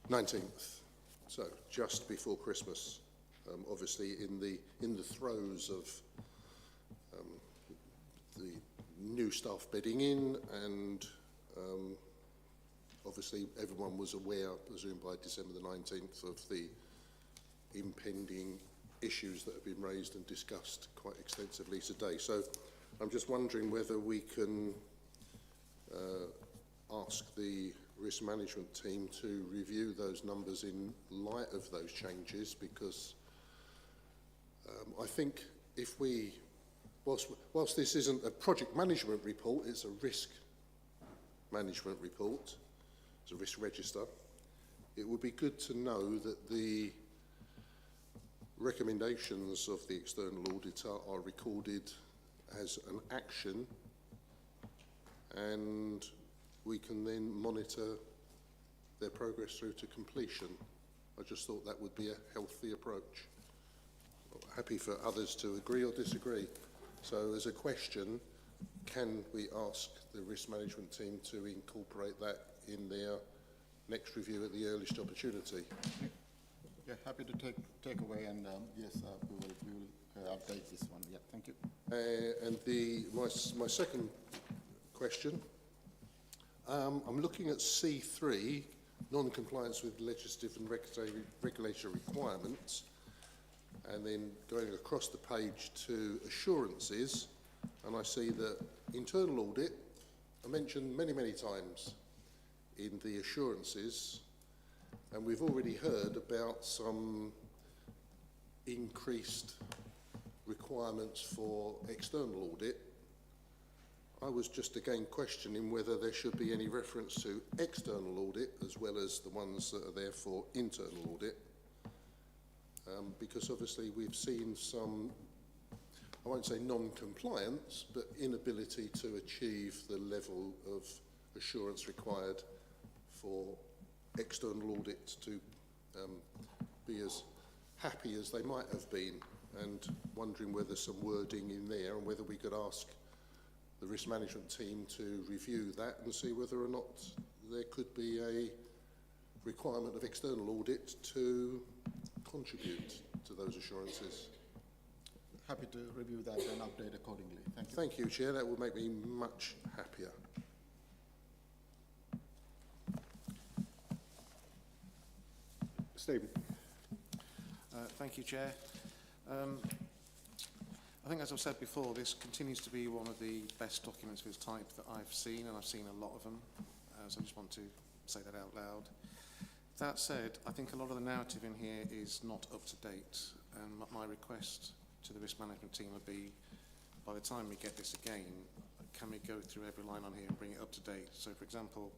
19th, so just before Christmas, obviously in the throes of the new staff bedding in, and obviously everyone was aware, I presume by December the 19th, of the impending issues that have been raised and discussed quite extensively today. So I'm just wondering whether we can ask the risk management team to review those numbers in light of those changes, because I think if we, whilst this isn't a project management report, it's a risk management report, it's a risk register, it would be good to know that the recommendations of the external auditor are recorded as an action, and we can then monitor their progress through to completion. I just thought that would be a healthy approach. Happy for others to agree or disagree. So as a question, can we ask the risk management team to incorporate that in their next review at the earliest opportunity? Yeah, happy to take away, and yes, we will update this one. Yeah, thank you. And my second question, I'm looking at C3, non-compliance with legislative and regulatory requirements, and then going across the page to assurances, and I see that internal audit are mentioned many, many times in the assurances, and we've already heard about some increased requirements for external audit. I was just again questioning whether there should be any reference to external audit as well as the ones that are there for internal audit, because obviously we've seen some, I won't say non-compliance, but inability to achieve the level of assurance required for external audits to be as happy as they might have been and wondering whether some wording in there and whether we could ask the risk management team to review that and see whether or not there could be a requirement of external audit to contribute to those assurances. Happy to review that and update accordingly. Thank you. Thank you, Chair. That will make me much happier. Stephen. Thank you, Chair. I think, as I've said before, this continues to be one of the best documents of its type that I've seen, and I've seen a lot of them, so I just want to say that out loud. That said, I think a lot of the narrative in here is not up to date, and my request to the risk management team would be, by the time we get this again, can we go through every line on here and bring it up to date? So, for example,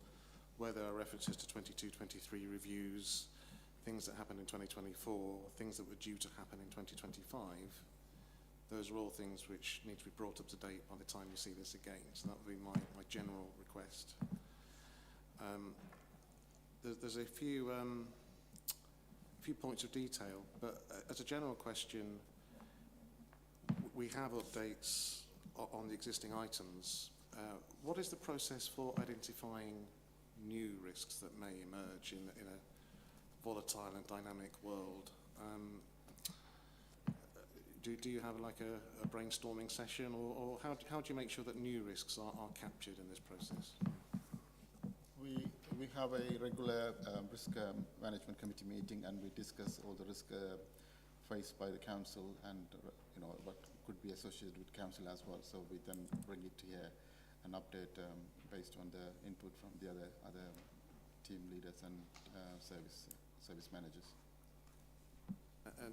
where there are references to 22-23 reviews, things that happened in 2024, things that were due to happen in 2025, those are all things which need to be brought up to date by the time you see this again. So that would be my general request. There's a few points of detail, but as a general question, we have updates on the existing items. What is the process for identifying new risks that may emerge in a volatile and dynamic world? Do you have like a brainstorming session, or how do you make sure that new risks are captured in this process? We have a regular risk management committee meeting, and we discuss all the risk faced by the council and what could be associated with council as well. So we then bring it here and update based on the input from the other team leaders and service managers.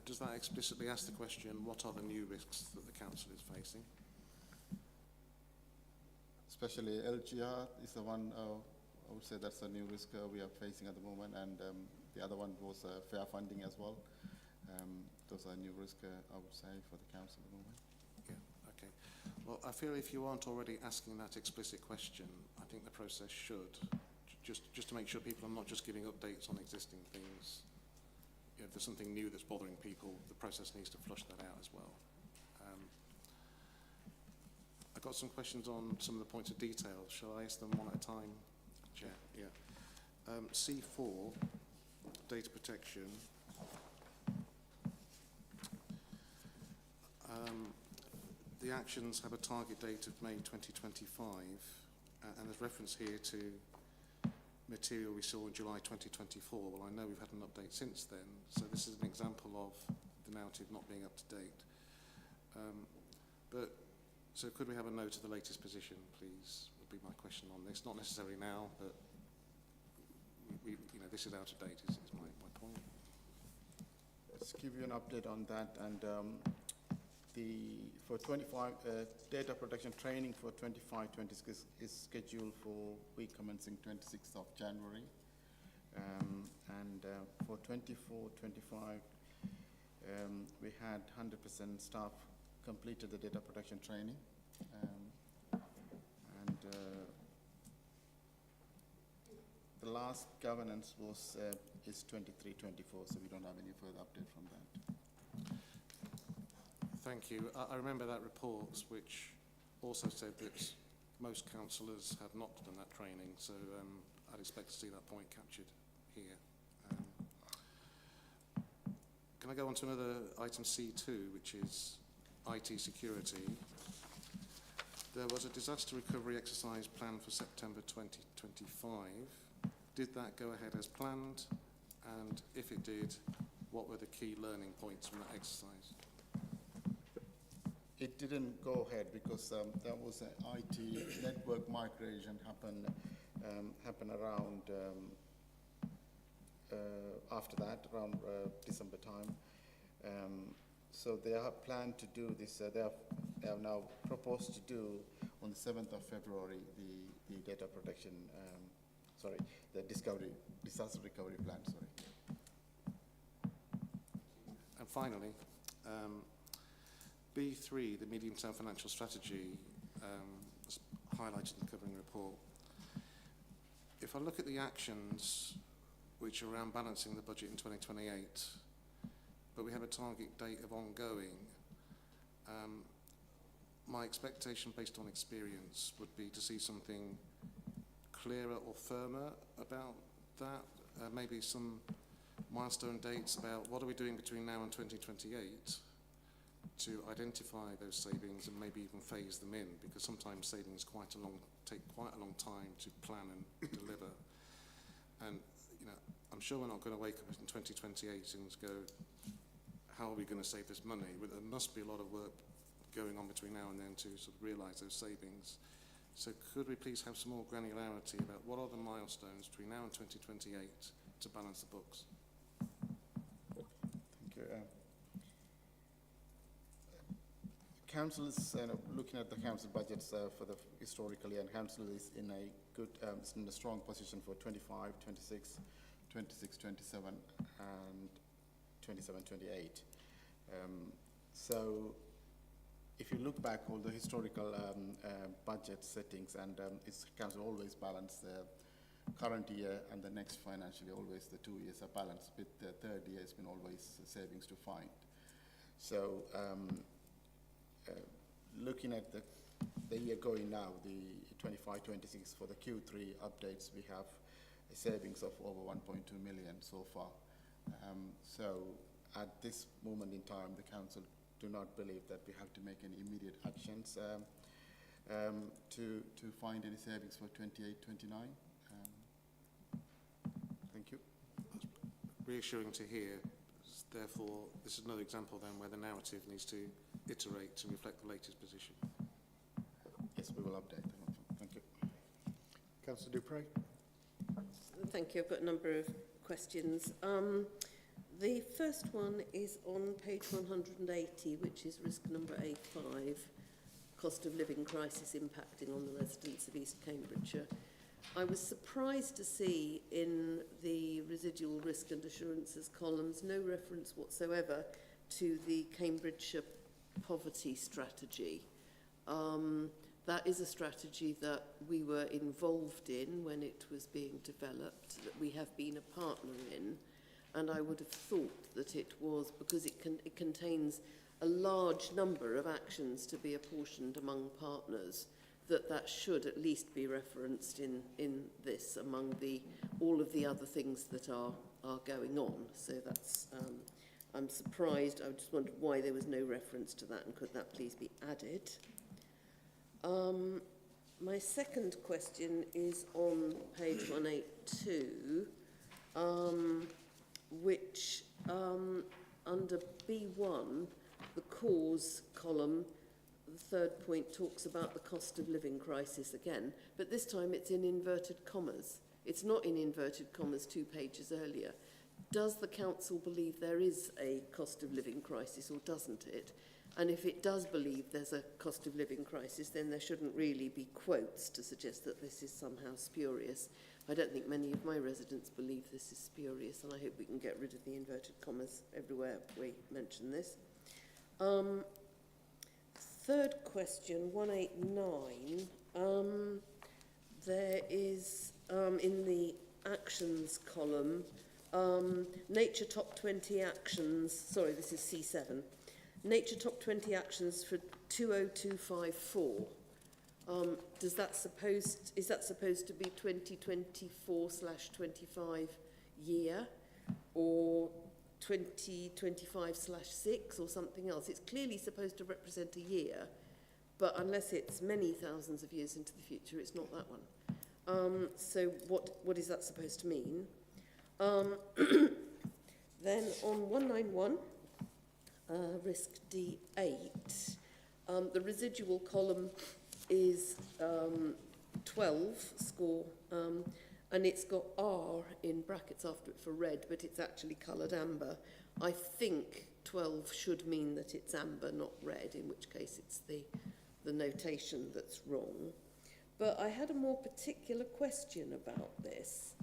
Does that explicitly ask the question, what are the new risks that the council is facing? Especially LGR is the one, I would say that's a new risk we are facing at the moment, and the other one was fair funding as well. Those are new risks, I would say, for the council at the moment. Yeah, okay. Well, I feel if you aren't already asking that explicit question, I think the process should, just to make sure people are not just giving updates on existing things. If there's something new that's bothering people, the process needs to flush that out as well. I've got some questions on some of the points of detail. Shall I ask them one at a time, Chair? Yeah. C4, data protection. The actions have a target date of May 2025, and there's reference here to material we saw in July 2024. Well, I know we've had an update since then, so this is an example of the narrative not being up to date. So could we have a note of the latest position, please, would be my question on this. Not necessarily now, but this is out of date, is my point. Let's give you an update on that. And for 25, data protection training for 25-26 is scheduled for week commencing 26th of January. And for 24-25, we had 100% staff completed the data protection training. The last governance was is 23-24, so we don't have any further update from that. Thank you. I remember that report, which also said that most councillors had not done that training, so I'd expect to see that point captured here. Can I go on to another item C2, which is IT security? There was a disaster recovery exercise planned for September 2025. Did that go ahead as planned? And if it did, what were the key learning points from that exercise? It didn't go ahead because there was an IT network migration happen around after that, around December time. So they have planned to do this. They have now proposed to do on the 7th of February the data protection. The disaster recovery plan. Sorry. And finally. B3, the medium-term financial strategy, is highlighted in the covering report. If I look at the actions which are around balancing the budget in 2028, but we have a target date of ongoing. My expectation based on experience would be to see something clearer or firmer about that, maybe some milestone dates about what are we doing between now and 2028 to identify those savings and maybe even phase them in, because sometimes savings take quite a long time to plan and deliver. And you know, I'm sure we're not going to wake up in 2028 and go, how are we going to save this money? But there must be a lot of work going on between now and then to sort of realise those savings. So could we please have some more granularity about what are the milestones between now and 2028 to balance the books? Thank you. Council is looking at the council budgets for the historically, and council is in a good, is in a strong position for 25, 26, 26, 27, and 27, 28. So, if you look back all the historical budget settings, and it's council always balance the current year and the next financial year, always the 2 years are balanced, with the third year has been always savings to find. So looking at the year going now, the 25-26 for the Q3 updates, we have a savings of over 1.2 million so far. So at this moment in time, the council do not believe that we have to make any immediate actions to find any savings for 28-29. Thank you. Reassuring to hear. Therefore, this is another example then where the narrative needs to iterate to reflect the latest position. Yes, we will update. Thank you. Councillor Dupre. Thank you. I've got a number of questions. The first one is on page 180, which is risk number A5, cost of living crisis impacting on the residents of East Cambridgeshire. I was surprised to see in the residual risk and assurances columns no reference whatsoever to the Cambridgeshire poverty strategy. That is a strategy that we were involved in when it was being developed, that we have been a partner in, and I would have thought that it was, because it contains a large number of actions to be apportioned among partners, that should at least be referenced in this among all of the other things that are going on. So that's, I'm surprised. I just wondered why there was no reference to that, and could that please be added? My second question is on page 182, which under B1, the cause column, the third point talks about the cost of living crisis again, but this time it's in inverted commas. It's not in inverted commas 2 pages earlier. Does the council believe there is a cost of living crisis, or doesn't it? And if it does believe there's a cost of living crisis, then there shouldn't really be quotes to suggest that this is somehow spurious. I don't think many of my residents believe this is spurious, and I hope we can get rid of the inverted commas everywhere we mention this. Third question, 189, there is, in the actions column, nature top 20 actions, sorry, this is C7, nature top 20 actions for 20254. Is that supposed to be 2024/25 year, or 2025/6 or something else? It's clearly supposed to represent a year, but unless it's many thousands of years into the future, it's not that one. So what is that supposed to mean? Then on 191, risk D8, the residual column is 12 score, and it's got R in brackets after it for red, but it's actually coloured amber. I think 12 should mean that it's amber, not red, in which case it's the notation that's wrong. But I had a more particular question about this.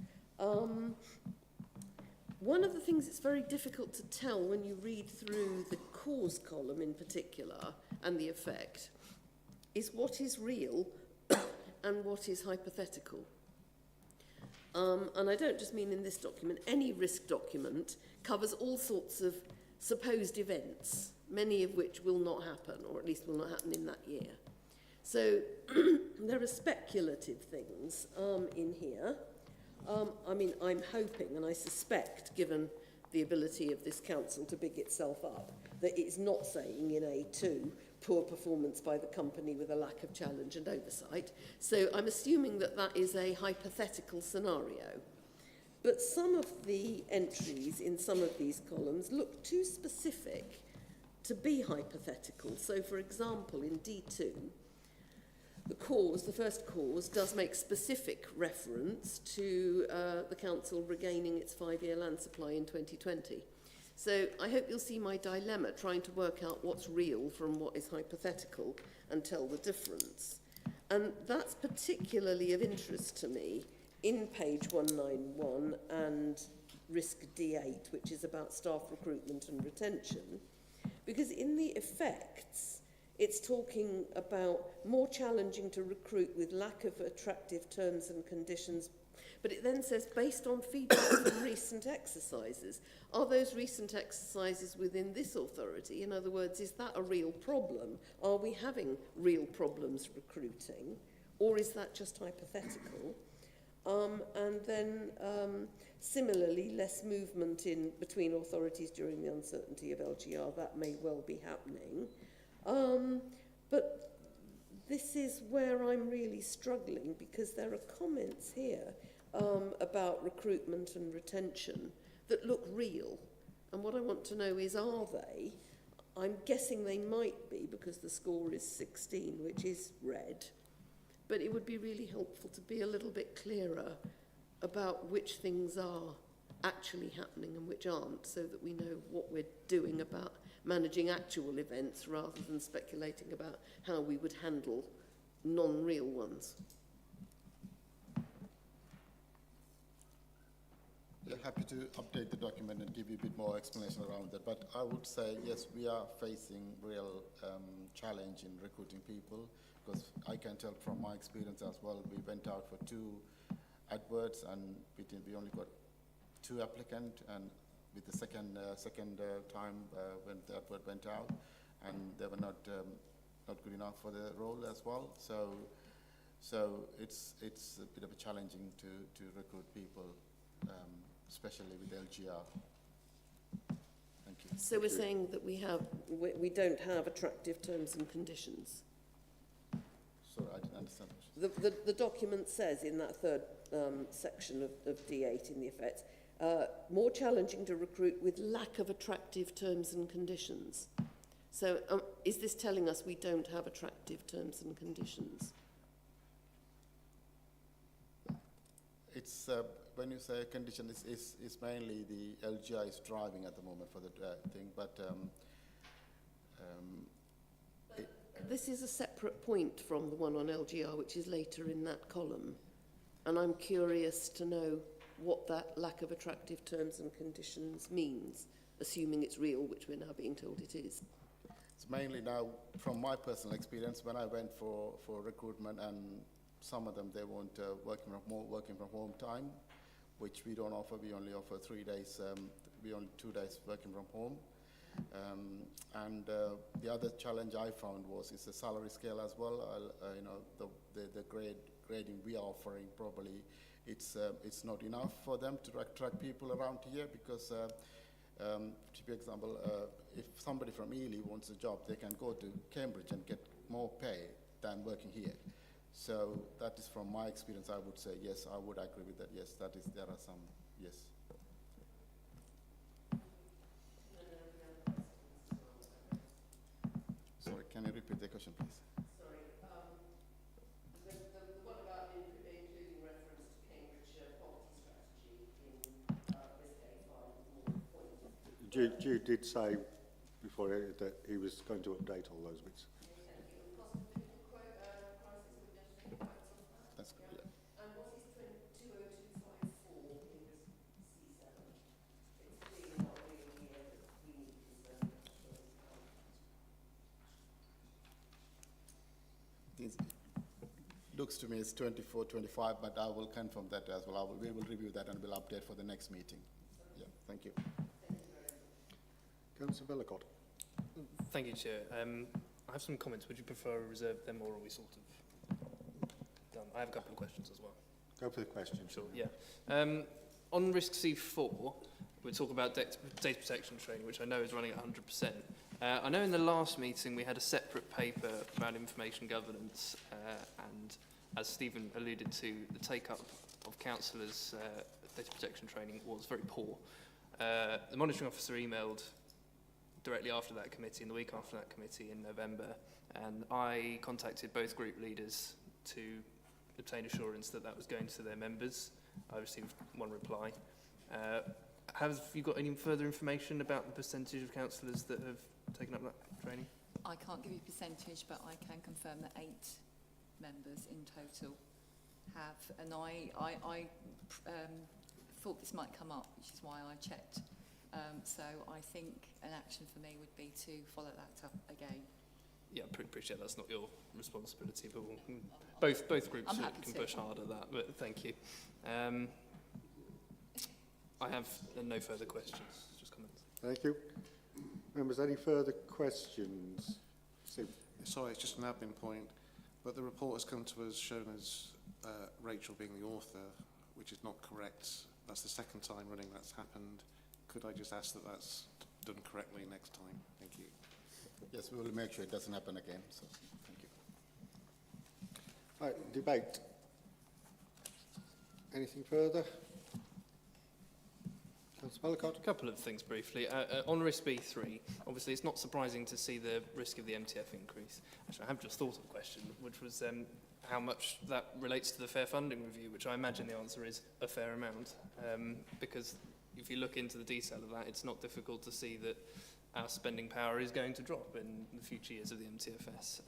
One of the things that's very difficult to tell when you read through the cause column in particular, and the effect, is what is real and what is hypothetical. And I don't just mean in this document. Any risk document covers all sorts of supposed events, many of which will not happen, or at least will not happen in that year. So there are speculative things in here. I mean, I'm hoping, and I suspect, given the ability of this council to big itself up, that it's not saying in A2, poor performance by the company with a lack of challenge and oversight. So I'm assuming that that is a hypothetical scenario. But some of the entries in some of these columns look too specific to be hypothetical. So, for example, in D2, the first cause, does make specific reference to the council regaining its 5-year land supply in 2020. So I hope you'll see my dilemma trying to work out what's real from what is hypothetical and tell the difference. And that's particularly of interest to me in page 191 and risk D8, which is about staff recruitment and retention, because in the effects, it's talking about more challenging to recruit with lack of attractive terms and conditions. But it then says, based on feedback from recent exercises. Are those recent exercises within this authority? In other words, is that a real problem? Are we having real problems recruiting? Or is that just hypothetical? And then, similarly, less movement in between authorities during the uncertainty of LGR. That may well be happening. But this is where I'm really struggling, because there are comments here about recruitment and retention that look real. And what I want to know is, are they? I'm guessing they might be, because the score is 16, which is red. But it would be really helpful to be a little bit clearer about which things are actually happening and which aren't, so that we know what we're doing about managing actual events rather than speculating about how we would handle non-real ones. Yeah, happy to update the document and give you a bit more explanation around that. But I would say, yes, we are facing real challenge in recruiting people, because I can tell from my experience as well, we went out for 2 adverts and we only got 2 applicants, and with the second time when the advert went out, and they were not good enough for the role as well. So it's a bit of a challenging to recruit people, especially with LGR. Thank you. So we're saying that we don't have attractive terms and conditions. Sorry, I didn't understand. The document says in that third section of D8 in the effects, more challenging to recruit with lack of attractive terms and conditions. So is this telling us we don't have attractive terms and conditions? It's when you say condition, it's mainly the LGI is driving at the moment for the thing, but this is a separate point from the one on LGR, which is later in that column. And I'm curious to know what that lack of attractive terms and conditions means, assuming it's real, which we're now being told it is. It's mainly now, from my personal experience, when I went for recruitment, and some of them, they want working from home time, which we don't offer. We only offer 3 days, we only 2 days working from home. And the other challenge I found is the salary scale as well. You know, the grading we are offering, probably it's not enough for them to attract people around here, because to be example, if somebody from Ely wants a job, they can go to Cambridge and get more pay than working here. So that is from my experience. I would say yes, I would agree with that. Yes, there are some, yes. Sorry, can you repeat the question, please? Sorry, the one about including reference to Cambridgeshire poverty strategy in risk A5 Jude did say before that he was going to update all those bits. That's good. Yeah. And what is 20254 in C7? It's clearly not really here that we need concern about. It looks to me it's 24, 25, but I will confirm that as well. We will review that and we'll update for the next meeting. Yeah, thank you. Councillor Bellicott. Thank you, Chair. I have some comments. Would you prefer to reserve them, or are we sort of done? I have a couple of questions as well. Go for the question. Sure, yeah. On risk C4, we talk about data protection training, which I know is running at 100%. I know in the last meeting we had a separate paper about information governance, and as Stephen alluded to, the take-up of councillors' data protection training was very poor. The monitoring officer emailed directly after that committee, in the week after that committee in November, and I contacted both group leaders to obtain assurance that that was going to their members. I received one reply. Have you got any further information about the percentage of councillors that have taken up that training? I can't give you a percentage, but I can confirm that 8 members in total have, and I thought this might come up, which is why I checked. So I think an action for me would be to follow that up again. Yeah, I appreciate that's not your responsibility, but both groups can push hard at that, but thank you. I have no further questions, just comments. Thank you. Members, any further questions? Steve. Sorry, it's just an admin point, but the report has come to us shown as Rachel being the author, which is not correct. That's the second time running that's happened. Could I just ask that that's done correctly next time? Thank you. Yes, we will make sure it doesn't happen again. So, thank you. Right, debate. Anything further? Councillor Bellicott. A couple of things briefly. On risk B3, obviously it's not surprising to see the risk of the MTF increase. Actually, I have just thought of a question, which was how much that relates to the fair funding review, which I imagine the answer is a fair amount, because if you look into the detail of that, it's not difficult to see that our spending power is going to drop in the future years of the MTFS.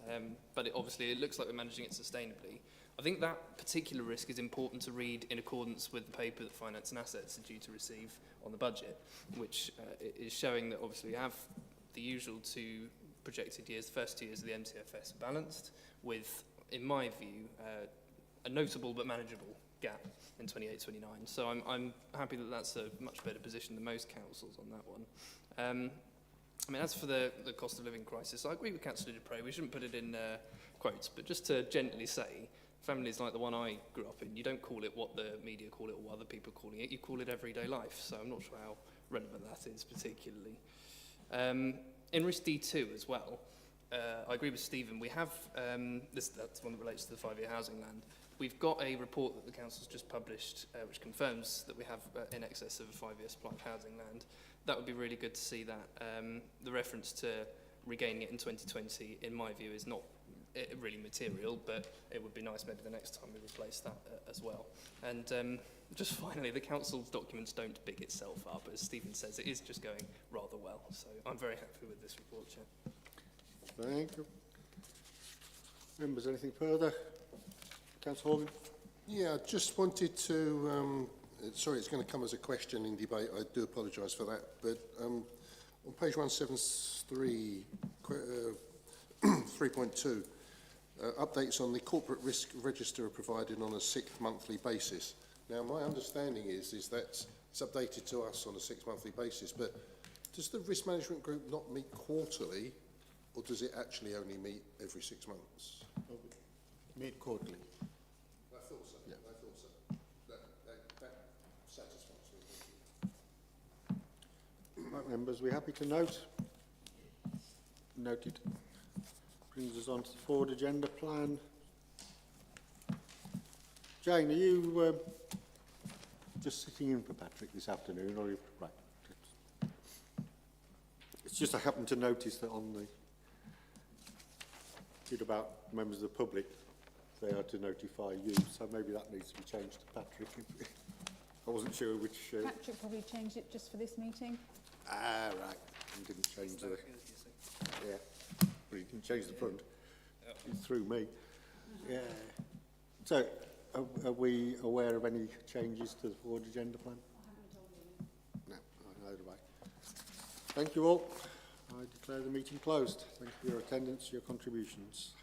But obviously it looks like we're managing it sustainably. I think that particular risk is important to read in accordance with the paper that Finance and Assets are due to receive on the budget, which is showing that obviously we have the usual 2 projected years. The first 2 years of the MTFS balanced with, in my view, a notable but manageable gap in 28-29. So I'm happy that that's a much better position than most councils on that one. I mean, as for the cost of living crisis, I agree with Councillor Dupre. We shouldn't put it in quotes, but just to gently say, families like the one I grew up in, you don't call it what the media call it or what other people are calling it. You call it everyday life. So I'm not sure how relevant that is particularly. In risk D2 as well, I agree with Stephen. We have, that's one that relates to the 5-year housing land. We've got a report that the council's just published which confirms that we have in excess of a 5-year supply of housing land. That would be really good to see that. The reference to regaining it in 2020, in my view, is not really material, but it would be nice maybe the next time we replace that as well. And just finally, the council's documents don't big itself up. As Stephen says, it is just going rather well. So I'm very happy with this report, Chair. Thank you. Members, anything further? Councillor Horgan. Yeah, I just wanted to, sorry, it's going to come as a question in debate. I do apologise for that. But on page 173, 3.2, updates on the corporate risk register are provided on a 6th monthly basis. Now, my understanding is that it's updated to us on a 6th monthly basis, but does the risk management group not meet quarterly, or does it actually only meet every 6 months? Meet quarterly. I thought so. Yeah. I thought so. That satisfies me. Right, members, we happy to note? Noted. Brings us on to the forward agenda plan. Jane, are you just sitting in for Patrick this afternoon, or are you, right? It's just I happened to notice that on the bit about members of the public, they are to notify you, so maybe that needs to be changed to Patrick. I wasn't sure which. Patrick probably changed it just for this meeting. Ah, right. He didn't change the. Yeah, but he didn't change the front. He threw me. Yeah. So, are we aware of any changes to the forward agenda plan? No, neither do I. Thank you all. I declare the meeting closed. Thank you for your attendance, your contributions.